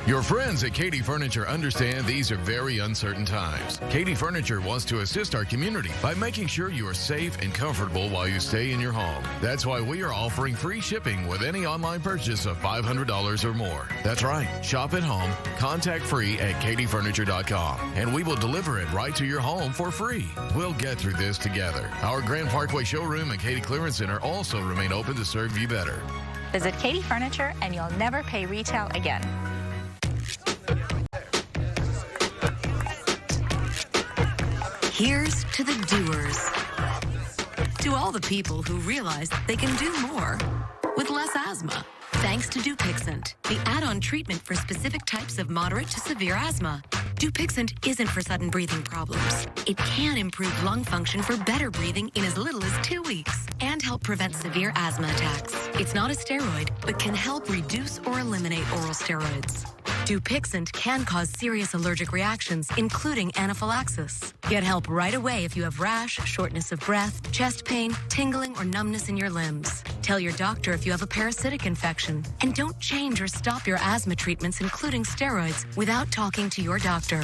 Your friends at Katie Furniture understand these are very uncertain times. Katie Furniture wants to assist our community by making sure you are safe and comfortable while you stay in your home. That's why we are offering free shipping with any online purchase of $500 or more. That's right. Shop at home, contact free at katiefurniture.com, and we will deliver it right to your home for free. We'll get through this together. Our Grand Parkway showroom and Katie Clearance Center also remain open to serve you better. Visit Katie Furniture and you'll never pay retail again. Here's to the doers. To all the people who realize they can do more with less asthma. Thanks to Dupixent, the add-on treatment for specific types of moderate to severe asthma. Dupixent isn't for sudden breathing problems. It can improve lung function for better breathing in as little as 2 weeks and help prevent severe asthma attacks. It's not a steroid, but can help reduce or eliminate oral steroids. Dupixent can cause serious allergic reactions, including anaphylaxis. Get help right away if you have rash, shortness of breath, chest pain, tingling, or numbness in your limbs. Tell your doctor if you have a parasitic infection. And don't change or stop your asthma treatments, including steroids, without talking to your doctor.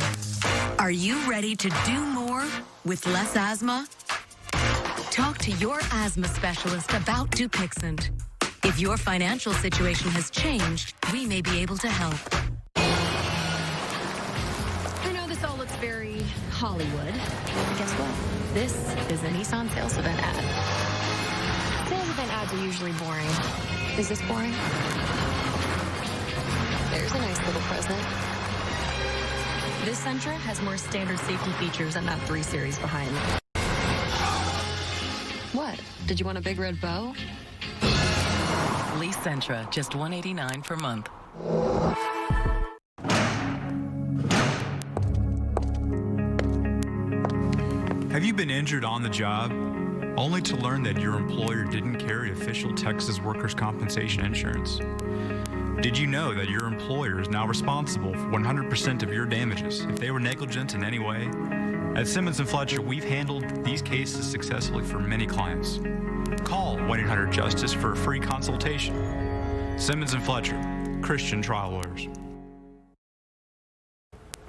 Are you ready to do more with less asthma? Talk to your asthma specialist about Dupixent. If your financial situation has changed, we may be able to help. I know this all looks very Hollywood. Guess what? This is a Nissan sales event ad. Sales event ads are usually boring. Is this boring? There's a nice little present. This Sentra has more standard safety features than that 3 Series behind. What? Did you want a big red bow? Lease Sentra, just $189 per month. Have you been injured on the job, only to learn that your employer didn't carry official Texas workers' compensation insurance? Did you know that your employer is now responsible for 100% of your damages if they were negligent in any way? At Simmons & Fletcher, we've handled these cases successfully for many clients. Call 1-800-JUSTICE for a free consultation. Simmons & Fletcher, Christian trial lawyers.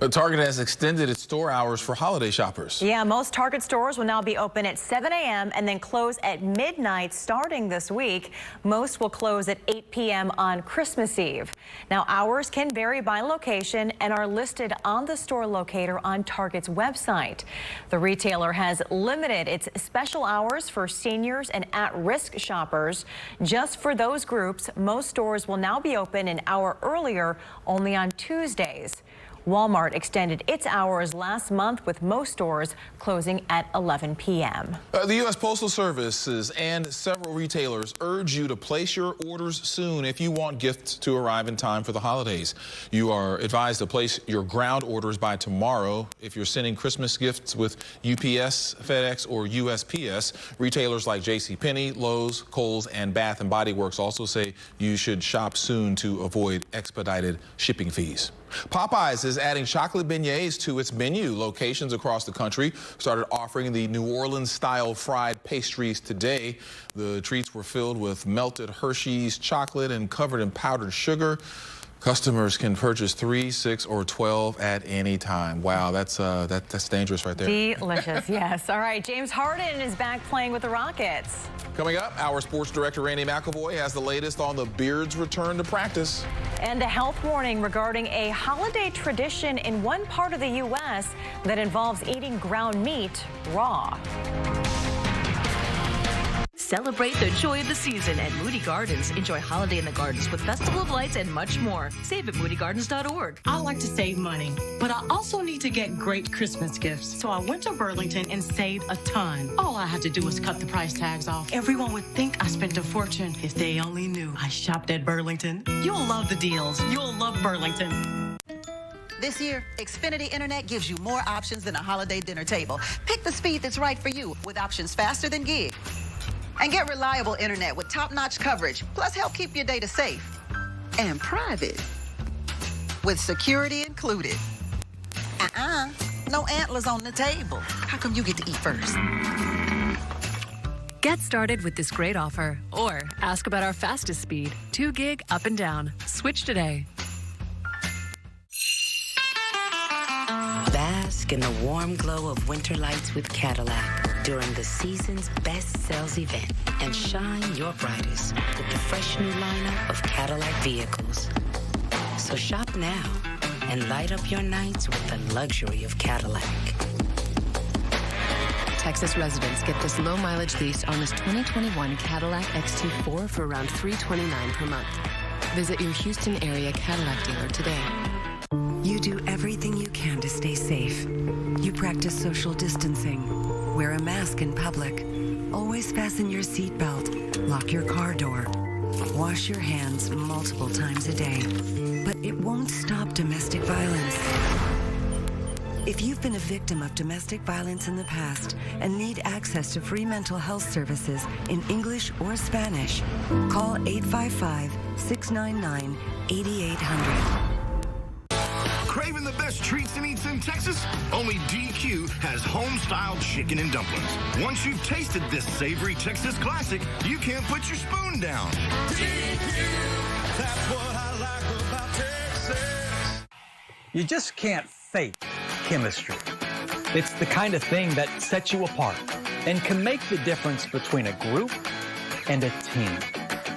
Target has extended its store hours for holiday shoppers. Yeah, most Target stores will now be open at 7 a.m. and then close at midnight starting this week. Most will close at 8 p.m. on Christmas Eve. Now, hours can vary by location and are listed on the store locator on Target's website. The retailer has limited its special hours for seniors and at-risk shoppers. Just for those groups, most stores will now be open an hour earlier, only on Tuesdays. Walmart extended its hours last month, with most stores closing at 11 p.m. The U.S. Postal Services and several retailers urge you to place your orders soon if you want gifts to arrive in time for the holidays. You are advised to place your ground orders by tomorrow. If you're sending Christmas gifts with UPS, FedEx, or USPS, retailers like JCPenney, Lowe's, Kohl's, and Bath & Body Works also say you should shop soon to avoid expedited shipping fees. Popeyes is adding chocolate beignets to its menu. Locations across the country started offering the New Orleans-style fried pastries today. The treats were filled with melted Hershey's chocolate and covered in powdered sugar. Customers can purchase 3, 6, or 12 at any time. Wow, that's dangerous right there. Delicious, yes. All right, James Harden is back playing with the Rockets. Coming up, our sports director Randy McElvoy has the latest on the Beards' return to practice. And a health warning regarding a holiday tradition in one part of the U.S. that involves eating ground meat raw. Celebrate the joy of the season at Moody Gardens. Enjoy Holiday in the Gardens with Festival of Lights and much more. Save at moodygardens.org. I like to save money, but I also need to get great Christmas gifts. So I went to Burlington and saved a ton. All I had to do was cut the price tags off. Everyone would think I spent a fortune if they only knew I shopped at Burlington. You'll love the deals. You'll love Burlington. This year, Xfinity Internet gives you more options than a holiday dinner table. Pick the speed that's right for you with options faster than gig. And get reliable internet with top-notch coverage, plus help keep your data safe and private with security included. No antlers on the table. How come you get to eat first? Get started with this great offer or ask about our fastest speed, 2 gig up and down. Switch today. Bask in the warm glow of winter lights with Cadillac during the season's best sales event and shine your brightest with the fresh new lineup of Cadillac vehicles. So shop now and light up your nights with the luxury of Cadillac. Texas residents get this low mileage lease on this 2021 Cadillac XT4 for around $329 per month. Visit your Houston area Cadillac dealer today. You do everything you can to stay safe. You practice social distancing, wear a mask in public, always fasten your seatbelt, lock your car door, wash your hands multiple times a day. But it won't stop domestic violence. If you've been a victim of domestic violence in the past and need access to free mental health services in English or Spanish, call 855-699-8800. Craving the best treats and eats in Texas? Only DQ has home-style chicken and dumplings. Once you've tasted this savory Texas classic, you can't put your spoon down. DQ, that's what I like about Texas. You just can't fake chemistry. It's the kind of thing that sets you apart and can make the difference between a group and a team.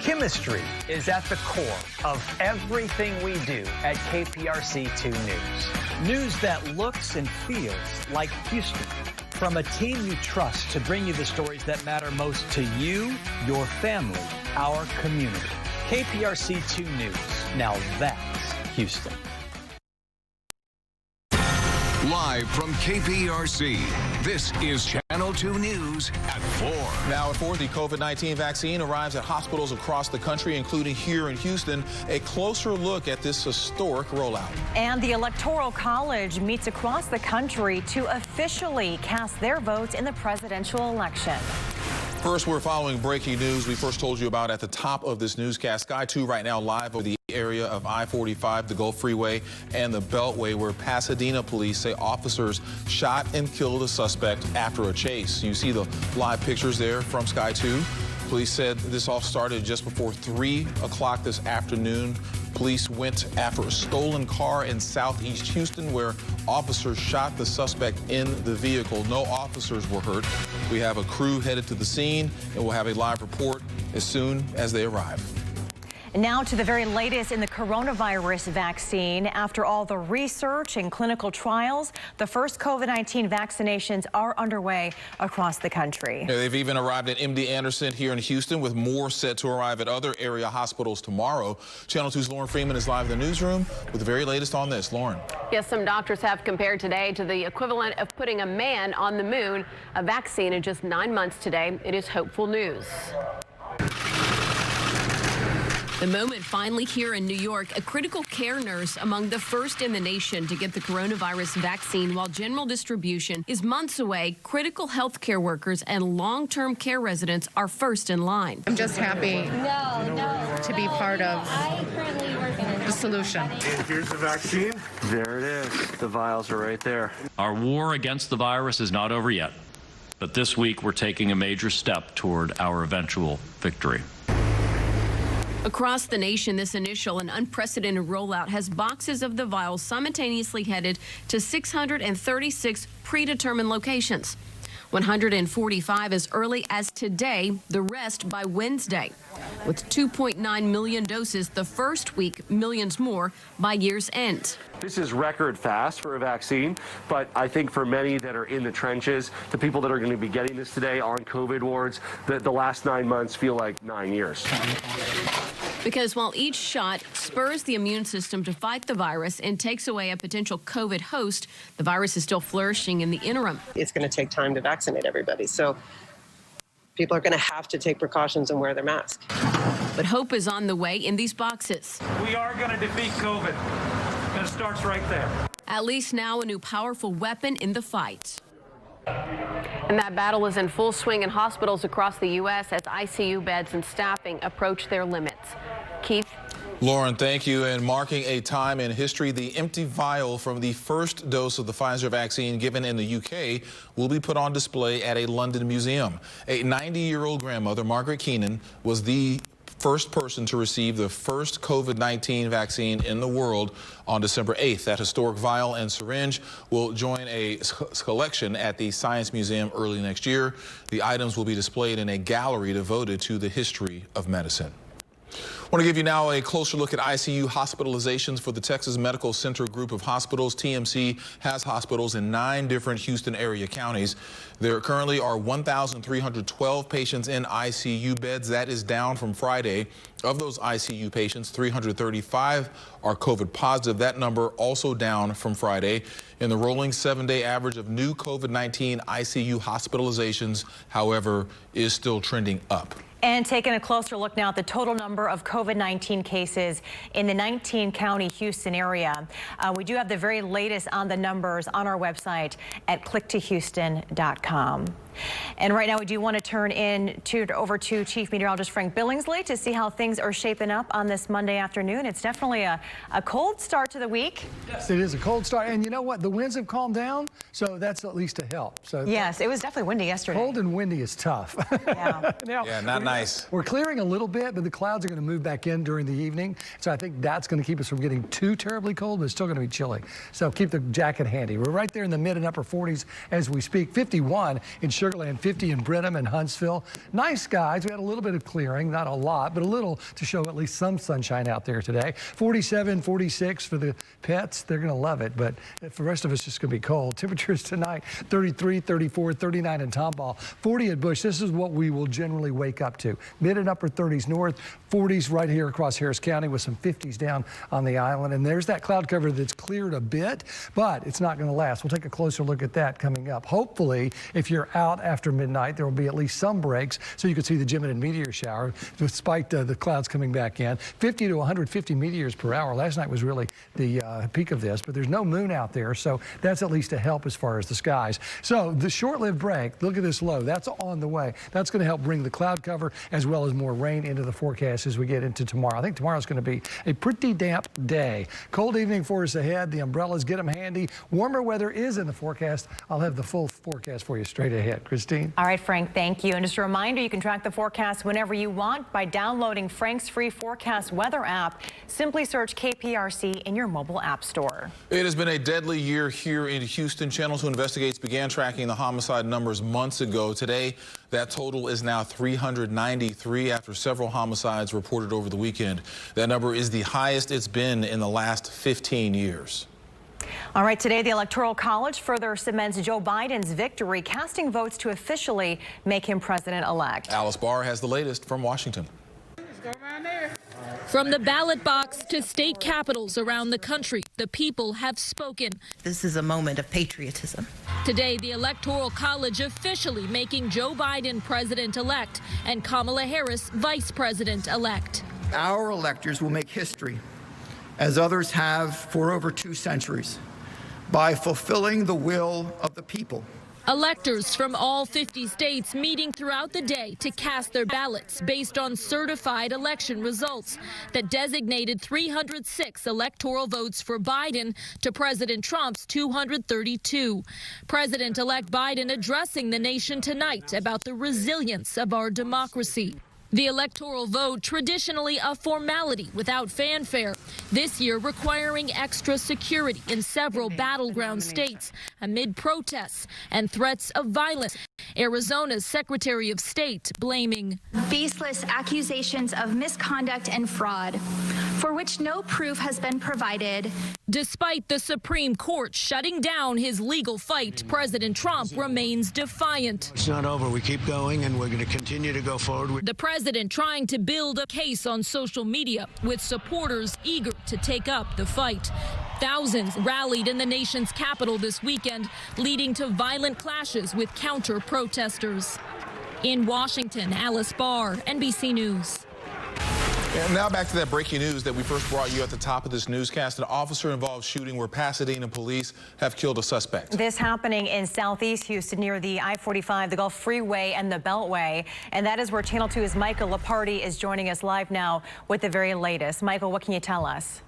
Chemistry is at the core of everything we do at KPRC 2 News. News that looks and feels like Houston. From a team you trust to bring you the stories that matter most to you, your family, our community. KPRC 2 News. Now that's Houston. Live from KPRC, this is Channel 2 News at 4. Now at 4, the COVID-19 vaccine arrives at hospitals across the country, including here in Houston. A closer look at this historic rollout. And the Electoral College meets across the country to officially cast their votes in the presidential election. First, we're following breaking news we first told you about at the top of this newscast. Sky 2 right now live over the area of I-45, the Gulf Freeway, and the Beltway, where Pasadena police say officers shot and killed a suspect after a chase. You see the live pictures there from Sky 2. Police said this all started just before 3 o'clock this afternoon. Police went after a stolen car in southeast Houston where officers shot the suspect in the vehicle. No officers were hurt. We have a crew headed to the scene, and we'll have a live report as soon as they arrive. Now to the very latest in the coronavirus vaccine. After all the research and clinical trials, the first COVID-19 vaccinations are underway across the country. Yeah, they've even arrived at MD Anderson here in Houston, with more set to arrive at other area hospitals tomorrow. Channel 2's Lauren Freeman is live in the newsroom with the very latest on this. Lauren. Yes, some doctors have compared today to the equivalent of putting a man on the moon. A vaccine in just 9 months today. It is hopeful news. The moment finally here in New York, a critical care nurse among the first in the nation to get the coronavirus vaccine. While general distribution is months away, critical health care workers and long-term care residents are first in line. I'm just happy to be part of the solution. And here's the vaccine. There it is. The vials are right there. Our war against the virus is not over yet, but this week we're taking a major step toward our eventual victory. Across the nation, this initial and unprecedented rollout has boxes of the vials simultaneously headed to 636 predetermined locations. 145 as early as today, the rest by Wednesday. With 2.9 million doses the first week, millions more by year's end. This is record fast for a vaccine, but I think for many that are in the trenches, the people that are going to be getting this today on COVID wards, the last 9 months feel like 9 years. Because while each shot spurs the immune system to fight the virus and takes away a potential COVID host, the virus is still flourishing in the interim. It's going to take time to vaccinate everybody. So people are going to have to take precautions and wear their mask. But hope is on the way in these boxes. We are going to defeat COVID. And it starts right there. At least now a new powerful weapon in the fight. And that battle is in full swing in hospitals across the U.S. as ICU beds and staffing approach their limits. Keith? Lauren, thank you. And marking a time in history, the empty vial from the first dose of the Pfizer vaccine given in the UK will be put on display at a London museum. A 90-year-old grandmother, Margaret Keenan, was the first person to receive the first COVID-19 vaccine in the world on December 8th. That historic vial and syringe will join a collection at the Science Museum early next year. The items will be displayed in a gallery devoted to the history of medicine. I want to give you now a closer look at ICU hospitalizations for the Texas Medical Center group of hospitals. TMC has hospitals in 9 different Houston area counties. There currently are 1,312 patients in ICU beds. That is down from Friday. Of those ICU patients, 335 are COVID positive. That number also down from Friday. In the rolling 7-day average of new COVID-19 ICU hospitalizations, however, is still trending up. And taking a closer look now at the total number of COVID-19 cases in the 19-county Houston area. We do have the very latest on the numbers on our website at clicktohouston.com. And right now we do want to turn over to Chief Meteorologist Frank Billingsley to see how things are shaping up on this Monday afternoon. It's definitely a cold start to the week. Yes, it is a cold start. And you know what? The winds have calmed down, so that's at least a help. So yes, it was definitely windy yesterday. Cold and windy is tough. Yeah, yeah, not nice. We're clearing a little bit, but the clouds are going to move back in during the evening. So I think that's going to keep us from getting too terribly cold, but it's still going to be chilly. So keep the jacket handy. We're right there in the mid and upper 40s as we speak. 51 in Sugar Land, 50 in Brenham and Huntsville. Nice skies. We had a little bit of clearing, not a lot, but a little to show at least some sunshine out there today. 47, 46 for the pets. They're going to love it, but for the rest of us, it's just going to be cold. Temperatures tonight, 33, 34, 39 in Tomball, 40 at Bush. This is what we will generally wake up to. Mid and upper 30s north, 40s right here across Harris County with some 50s down on the island. And there's that cloud cover that's cleared a bit, but it's not going to last. We'll take a closer look at that coming up. Hopefully, if you're out after midnight, there will be at least some breaks so you can see the Gemini meteor shower despite the clouds coming back in. 50 to 150 meteors per hour. Last night was really the peak of this, but there's no moon out there, so that's at least a help as far as the skies. So the short-lived break, look at this low. That's on the way. That's going to help bring the cloud cover as well as more rain into the forecast as we get into tomorrow. I think tomorrow's going to be a pretty damp day. Cold evening for us ahead. The umbrellas, get them handy. Warmer weather is in the forecast. I'll have the full forecast for you straight ahead. Christine? All right, Frank, thank you. And just a reminder, you can track the forecast whenever you want by downloading Frank's free forecast weather app. Simply search KPRC in your mobile app store. It has been a deadly year here in Houston. Channel 2 Investigates began tracking the homicide numbers months ago. Today, that total is now 393 after several homicides reported over the weekend. That number is the highest it's been in the last 15 years. All right, today the Electoral College further cements Joe Biden's victory, casting votes to officially make him president-elect. Alice Barr has the latest from Washington. From the ballot box to state capitals around the country, the people have spoken. This is a moment of patriotism. Today, the Electoral College officially making Joe Biden president-elect and Kamala Harris vice president-elect. Our electors will make history, as others have for over 2 centuries, by fulfilling the will of the people. Electors from all 50 states meeting throughout the day to cast their ballots based on certified election results that designated 306 electoral votes for Biden to President Trump's 232. President-elect Biden addressing the nation tonight about the resilience of our democracy. The electoral vote, traditionally a formality without fanfare, this year requiring extra security in several battleground states amid protests and threats of violence. Arizona's Secretary of State blaming baseless accusations of misconduct and fraud, for which no proof has been provided. Despite the Supreme Court shutting down his legal fight, President Trump remains defiant. It's not over. We keep going, and we're going to continue to go forward. The president trying to build a case on social media with supporters eager to take up the fight. Thousands rallied in the nation's capital this weekend, leading to violent clashes with counter-protesters. In Washington, Alice Barr, NBC News. And now back to that breaking news that we first brought you at the top of this newscast. An officer-involved shooting where Pasadena police have killed a suspect. This happening in southeast Houston near the I-45, the Gulf Freeway and the Beltway. And that is where Channel 2's Michael Lepardi is joining us live now with the very latest. Michael, what can you tell us?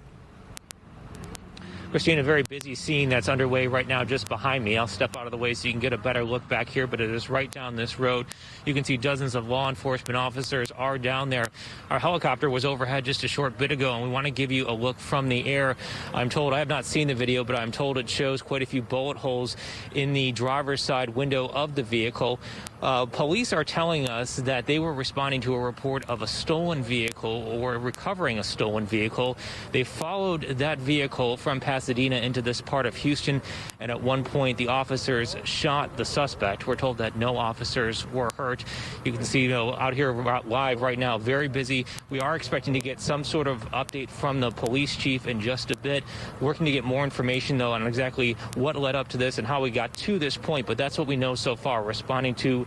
Christine, a very busy scene that's underway right now just behind me. I'll step out of the way so you can get a better look back here, but it is right down this road. You can see dozens of law enforcement officers are down there. Our helicopter was overhead just a short bit ago, and we want to give you a look from the air. I'm told, I have not seen the video, but I'm told it shows quite a few bullet holes in the driver's side window of the vehicle. Police are telling us that they were responding to a report of a stolen vehicle or recovering a stolen vehicle. They followed that vehicle from Pasadena into this part of Houston, and at one point the officers shot the suspect. We're told that no officers were hurt. You can see, out here live right now, very busy. We are expecting to get some sort of update from the police chief in just a bit. Working to get more information, though, on exactly what led up to this and how we got to this point, but that's what we know so far, responding to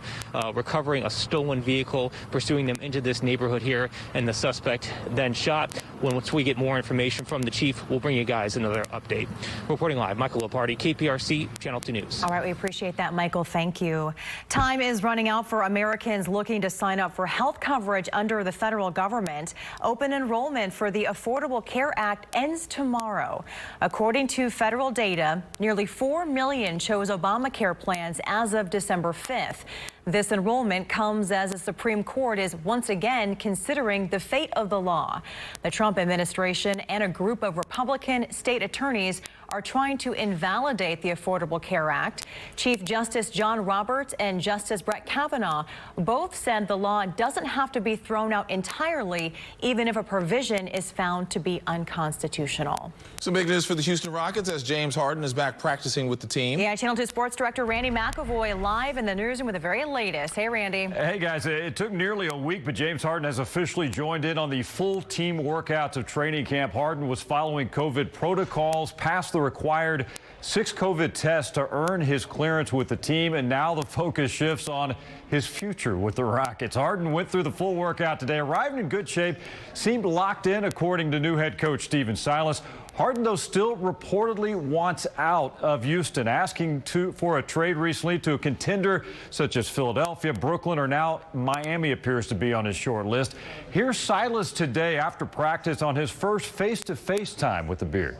recovering a stolen vehicle, pursuing them into this neighborhood here, and the suspect then shot. Once we get more information from the chief, we'll bring you guys another update. Reporting live, Michael Lepardi, KPRC, Channel 2 News. All right, we appreciate that, Michael. Thank you. Time is running out for Americans looking to sign up for health coverage under the federal government. Open enrollment for the Affordable Care Act ends tomorrow. According to federal data, nearly 4 million chose Obamacare plans as of December 5th. This enrollment comes as the Supreme Court is once again considering the fate of the law. The Trump administration and a group of Republican state attorneys are trying to invalidate the Affordable Care Act. Chief Justice John Roberts and Justice Brett Kavanaugh both said the law doesn't have to be thrown out entirely, even if a provision is found to be unconstitutional. Some big news for the Houston Rockets as James Harden is back practicing with the team. Yeah, Channel 2 Sports Director Randy McIlvoy live in the newsroom with the very latest. Hey, Randy. Hey, guys. It took nearly a week, but James Harden has officially joined in on the full team workouts of training camp. Harden was following COVID protocols, passed the required 6 COVID tests to earn his clearance with the team, and now the focus shifts on his future with the Rockets. Harden went through the full workout today, arrived in good shape, seemed locked in, according to new head coach Stephen Silas. Harden, though, still reportedly wants out of Houston, asking for a trade recently to a contender such as Philadelphia, Brooklyn, or now Miami appears to be on his short list. Here's Silas today after practice on his first face-to-face time with the Beard.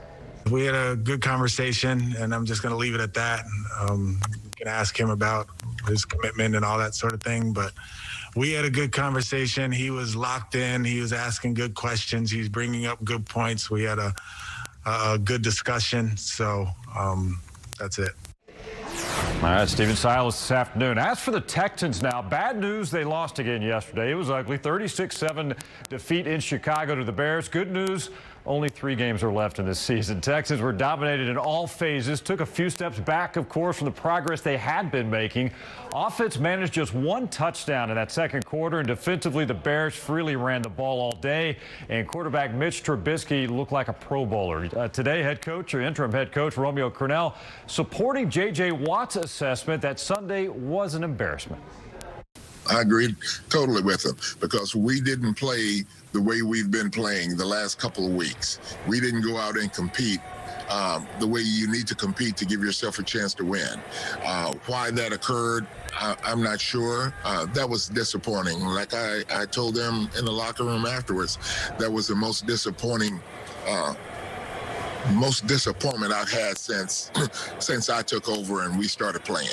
We had a good conversation, and I'm just going to leave it at that. You can ask him about his commitment and all that sort of thing, but we had a good conversation. He was locked in. He was asking good questions. He's bringing up good points. We had a good discussion, so that's it. All right, Stephen Silas this afternoon. As for the Texans now, bad news, they lost again yesterday. It was ugly, 36-7 defeat in Chicago to the Bears. Good news, only 3 games are left in this season. Texans were dominated in all phases, took a few steps back, of course, from the progress they had been making. Offense managed just 1 touchdown in that second quarter, and defensively, the Bears freely ran the ball all day, and quarterback Mitch Trubisky looked like a Pro Bowler. Today, interim head coach Romeo Crennel supporting J.J. Watt's assessment that Sunday was an embarrassment. I agreed totally with him because we didn't play the way we've been playing the last couple of weeks. We didn't go out and compete the way you need to compete to give yourself a chance to win. Why that occurred, I'm not sure. That was disappointing. Like I told them in the locker room afterwards, that was the most disappointing most disappointment I've had since I took over and we started playing.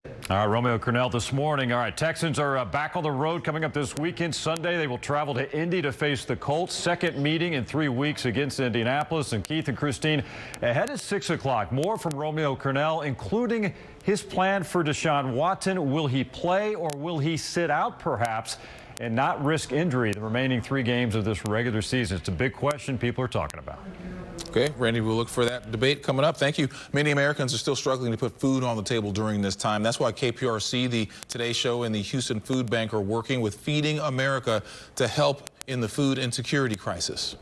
All right, Romeo Cornell this morning. All right, Texans are back on the road coming up this weekend. Sunday, they will travel to Indy to face the Colts. Second meeting in 3 weeks against Indianapolis. And Keith and Christine, ahead at 6 o'clock. More from Romeo Cornell, including his plan for Deshaun Watson. Will he play or will he sit out perhaps and not risk injury the remaining 3 games of this regular season? It's a big question people are talking about. Okay, Randy, we'll look for that debate coming up. Thank you. Many Americans are still struggling to put food on the table during this time. That's why KPRC, the Today Show, and the Houston Food Bank are working with Feeding America to help in the food insecurity crisis.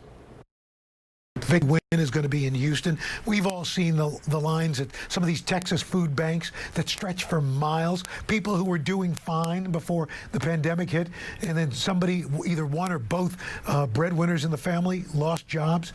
The big win is going to be in Houston. We've all seen the lines at some of these Texas food banks that stretch for miles. People who were doing fine before the pandemic hit, and then somebody, either one or both breadwinners in the family, lost jobs.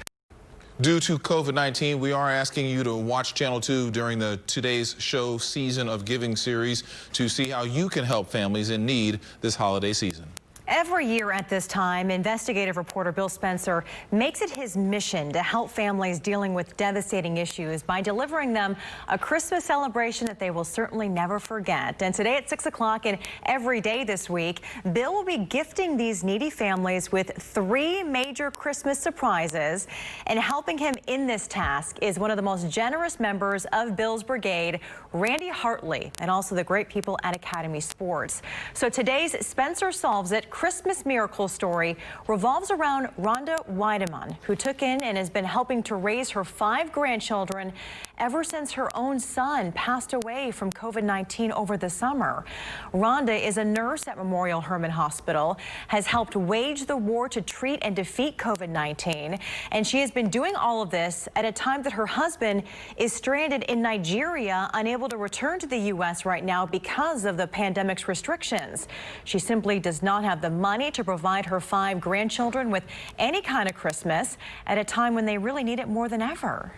Due to COVID-19, we are asking you to watch Channel 2 during the Today's Show Season of Giving series to see how you can help families in need this holiday season. Every year at this time, investigative reporter Bill Spencer makes it his mission to help families dealing with devastating issues by delivering them a Christmas celebration that they will certainly never forget. And today at 6 o'clock and every day this week, Bill will be gifting these needy families with 3 major Christmas surprises. And helping him in this task is one of the most generous members of Bill's brigade, Randy Hartley, and also the great people at Academy Sports. So today's Spencer Solves It Christmas Miracle story revolves around Rhonda Weideman, who took in and has been helping to raise her 5 grandchildren ever since her own son passed away from COVID-19 over the summer. Rhonda is a nurse at Memorial Hermann Hospital, has helped wage the war to treat and defeat COVID-19, and she has been doing all of this at a time that her husband is stranded in Nigeria, unable to return to the U.S. right now because of the pandemic's restrictions. She simply does not have the money to provide her 5 grandchildren with any kind of Christmas at a time when they really need it more than ever.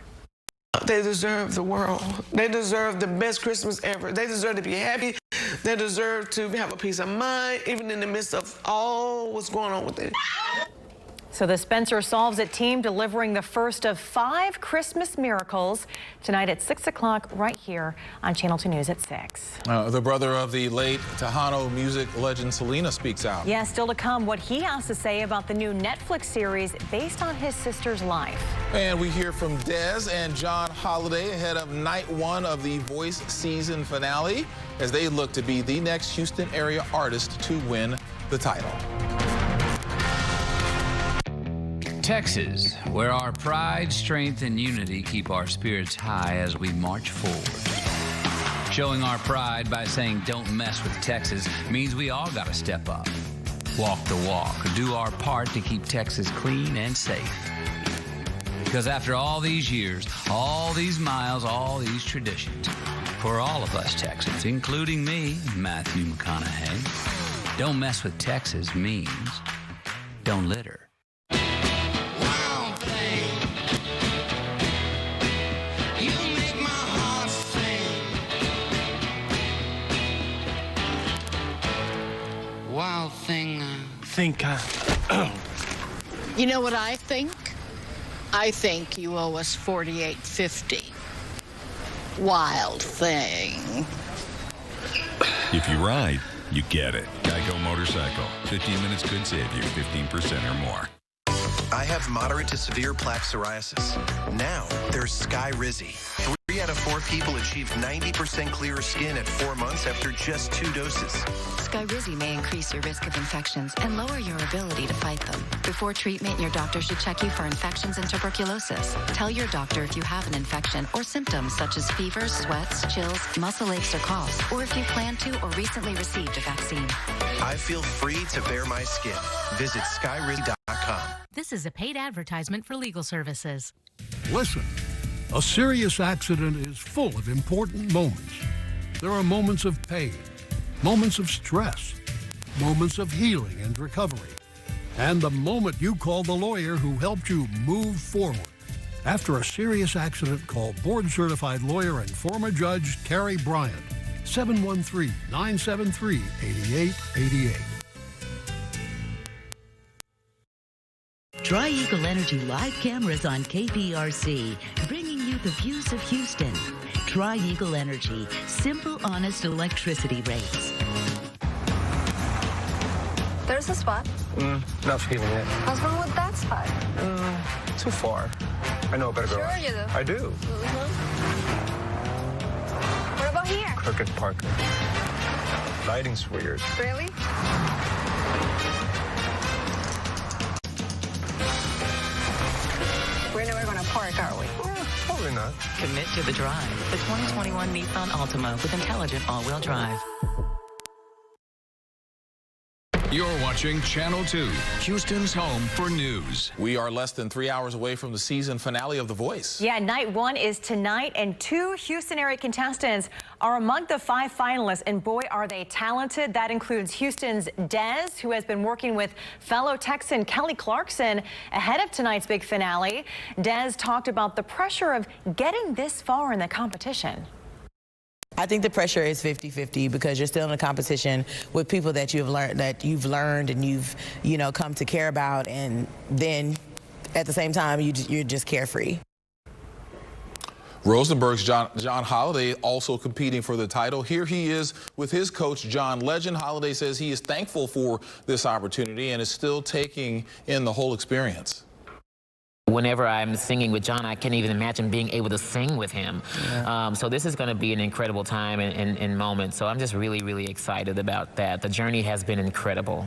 They deserve the world. They deserve the best Christmas ever. They deserve to be happy. They deserve to have a peace of mind, even in the midst of all what's going on with it. So the Spencer Solves It team delivering the first of 5 Christmas miracles tonight at 6 o'clock right here on Channel 2 News at 6. The brother of the late Tejano music legend Selena speaks out. Yeah, still to come what he has to say about the new Netflix series based on his sister's life. And we hear from Dez and John Holiday ahead of night 1 of the Voice season finale as they look to be the next Houston area artist to win the title. Texas, where our pride, strength, and unity keep our spirits high as we march forward. Showing our pride by saying don't mess with Texas means we all got to step up. Walk the walk, do our part to keep Texas clean and safe. Because after all these years, all these miles, all these traditions, for all of us Texans, including me, Matthew McConaughey, don't mess with Texas means don't litter. Wild thing. You know what I think? I think you owe us $48.50. Wild thing. If you ride, you get it. Geico Motorcycle. 15 minutes could save you 15% or more. I have moderate to severe plaque psoriasis. Now there's Skyrizi. 3 out of 4 people achieved 90% clearer skin at 4 months after just 2 doses. Skyrizi may increase your risk of infections and lower your ability to fight them. Before treatment, your doctor should check you for infections and tuberculosis. Tell your doctor if you have an infection or symptoms such as fever, sweats, chills, muscle aches, or coughs, or if you plan to or recently received a vaccine. I feel free to bare my skin. Visit skyrizi.com. This is a paid advertisement for legal services. Listen, a serious accident is full of important moments. There are moments of pain, moments of stress, moments of healing and recovery, and the moment you call the lawyer who helped you move forward. After a serious accident, call board-certified lawyer and former judge Terry Bryant, 713-973-8888. Tri-Eagle Energy live cameras on KPRC, bringing you the views of Houston. Tri-Eagle Energy. Simple, honest electricity rates. There's a spot. Not feeling it. What's wrong with that spot? Too far. I know a better garage. Sure you do. I do. What about here? Crooked Parker. Lighting's weird. Really? We're never gonna park, are we? Probably not. Commit to the drive. The 2021 Nissan Altima with intelligent all-wheel drive. You're watching Channel 2, Houston's home for news. We are less than 3 hours away from the season finale of The Voice. Yeah, night 1 is tonight, and 2 Houston area contestants are among the 5 finalists, and boy, are they talented. That includes Houston's Des, who has been working with fellow Texan Kelly Clarkson ahead of tonight's big finale. Des talked about the pressure of getting this far in the competition. I think the pressure is 50-50 because you're still in a competition with people that you've learned and you've come to care about, and then at the same time you're just carefree. Rosenberg's John Holiday also competing for the title. Here he is with his coach, John Legend. Holiday says he is thankful for this opportunity and is still taking in the whole experience. Whenever I'm singing with John, I can't even imagine being able to sing with him. Yeah. So this is going to be an incredible time and moment. So I'm just really, really excited about that. The journey has been incredible.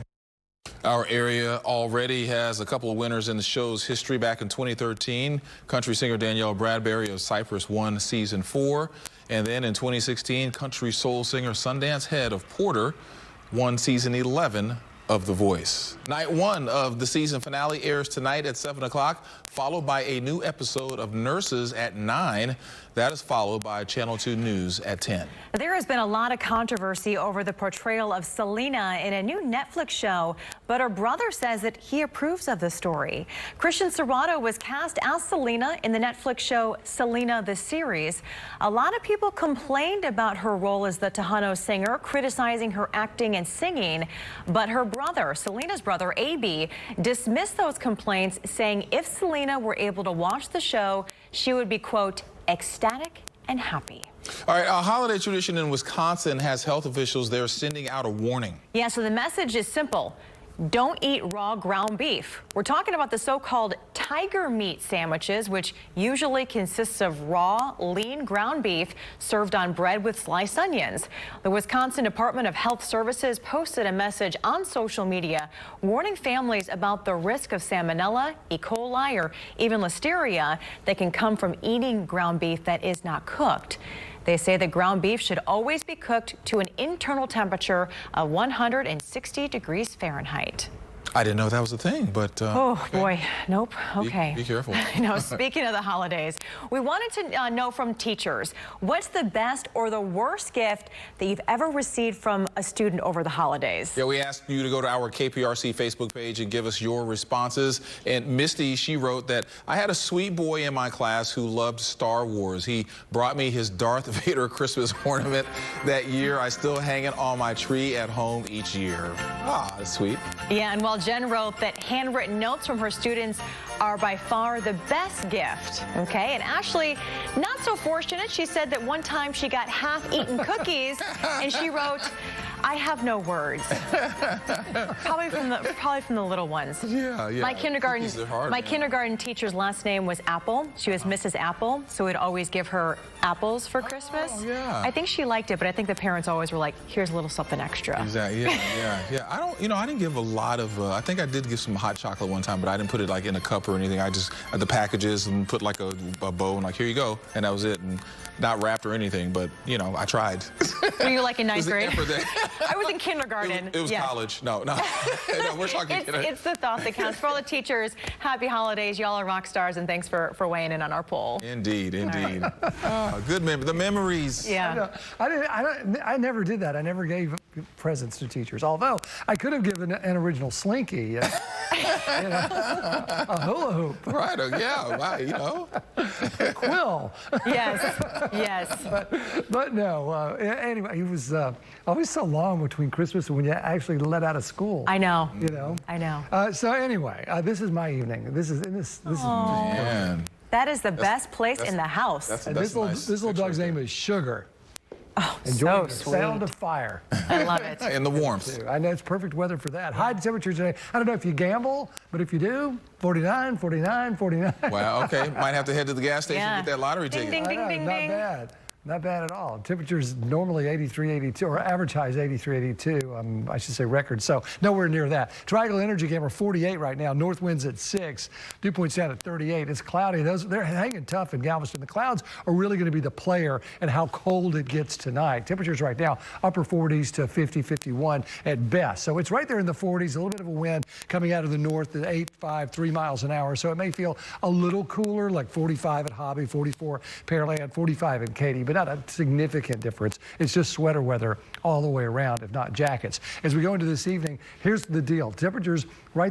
Our area already has a couple of winners in the show's history. Back in 2013, country singer Danielle Bradbury of Cypress won season 4. And then in 2016, country soul singer Sundance Head of Porter won season 11 of The Voice. Night 1 of the season finale airs tonight at 7 o'clock, followed by a new episode of Nurses at 9. That is followed by Channel 2 News at 10. There has been a lot of controversy over the portrayal of Selena in a new Netflix show, but her brother says that he approves of the story. Christian Serrato was cast as Selena in the Netflix show Selena the Series. A lot of people complained about her role as the Tejano singer, criticizing her acting and singing, but her brother, Selena's brother, AB, dismissed those complaints, saying if Selena were able to watch the show, she would be, quote, ecstatic and happy. All right, a holiday tradition in Wisconsin has health officials there sending out a warning. Yeah, so the message is simple. Don't eat raw ground beef. We're talking about the so-called tiger meat sandwiches, which usually consists of raw, lean ground beef served on bread with sliced onions. The Wisconsin Department of Health Services posted a message on social media warning families about the risk of salmonella, E. coli, or even listeria that can come from eating ground beef that is not cooked. They say that ground beef should always be cooked to an internal temperature of 160 degrees Fahrenheit. I didn't know that was a thing, but... oh, okay. Boy. Nope. Okay. Be careful. No, speaking of the holidays, we wanted to know from teachers, what's the best or the worst gift that you've ever received from a student over the holidays? Yeah, we asked you to go to our KPRC Facebook page and give us your responses. And Misty, she wrote that, I had a sweet boy in my class who loved Star Wars. He brought me his Darth Vader Christmas ornament that year. I still hang it on my tree at home each year. Ah, that's sweet. Yeah, and while Jen wrote that handwritten notes from her students are by far the best gift. Okay, and Ashley, not so fortunate. She said that one time she got half-eaten cookies, and she wrote, I have no words. probably from the little ones. Yeah. My kindergarten teacher's last name was Apple. She was Mrs. Apple, so we'd always give her apples for Christmas. Oh, yeah. I think she liked it, but I think the parents always were like, here's a little something extra. Exactly. Yeah. I didn't give a lot of. I think I did give some hot chocolate one time, but I didn't put it like in a cup or anything. I just had the packages and put like a bow and like, here you go, and that was it, and not wrapped or anything. But I tried. Were you like in ninth grade? It I was in kindergarten. It was college. No, we're talking kindergarten. It's the thought that counts. For all the teachers, happy holidays. Y'all are rock stars, and thanks for weighing in on our poll. Indeed. Good the memories. Yeah. I never did that. I never gave presents to teachers, although I could have given an original Slinky. You know, a hula hoop. Right, yeah, wow, you know. A quill. Yes, yes. But no, anyway, it was always so long between Christmas and when you actually let out of school. I know. You know? I know. So anyway, this is my evening. This is Man. That is the best place in the house. And this little dog's name is Sugar. Oh, enjoying so the sound sweet. of fire. I love it. And the warmth. I know it's perfect weather for that. High temperature today. I don't know if you gamble, but if you do, 49, 49, 49. Wow, okay. Might have to head to the gas station and get that lottery ticket. Ding, ding, ding, Not ding. bad. Not bad at all. Temperatures normally 83, 82, or average highs 83, 82. I should say record. So nowhere near that. Triangle Energy Camera 48 right now. North winds at 6. Dew point's down at 38. It's cloudy. They're hanging tough in Galveston. The clouds are really going to be the player in how cold it gets tonight. Temperatures right now upper 40s to 50, 51 at best. So it's right there in the 40s. A little bit of a wind coming out of the north at 8.5, 3 miles an hour. So it may feel a little cooler, like 45 at Hobby, 44 Pearland, 45 in Katy, but not a significant difference. It's just sweater weather all the way around, if not jackets. As we go into this evening, here's the deal. Temperatures right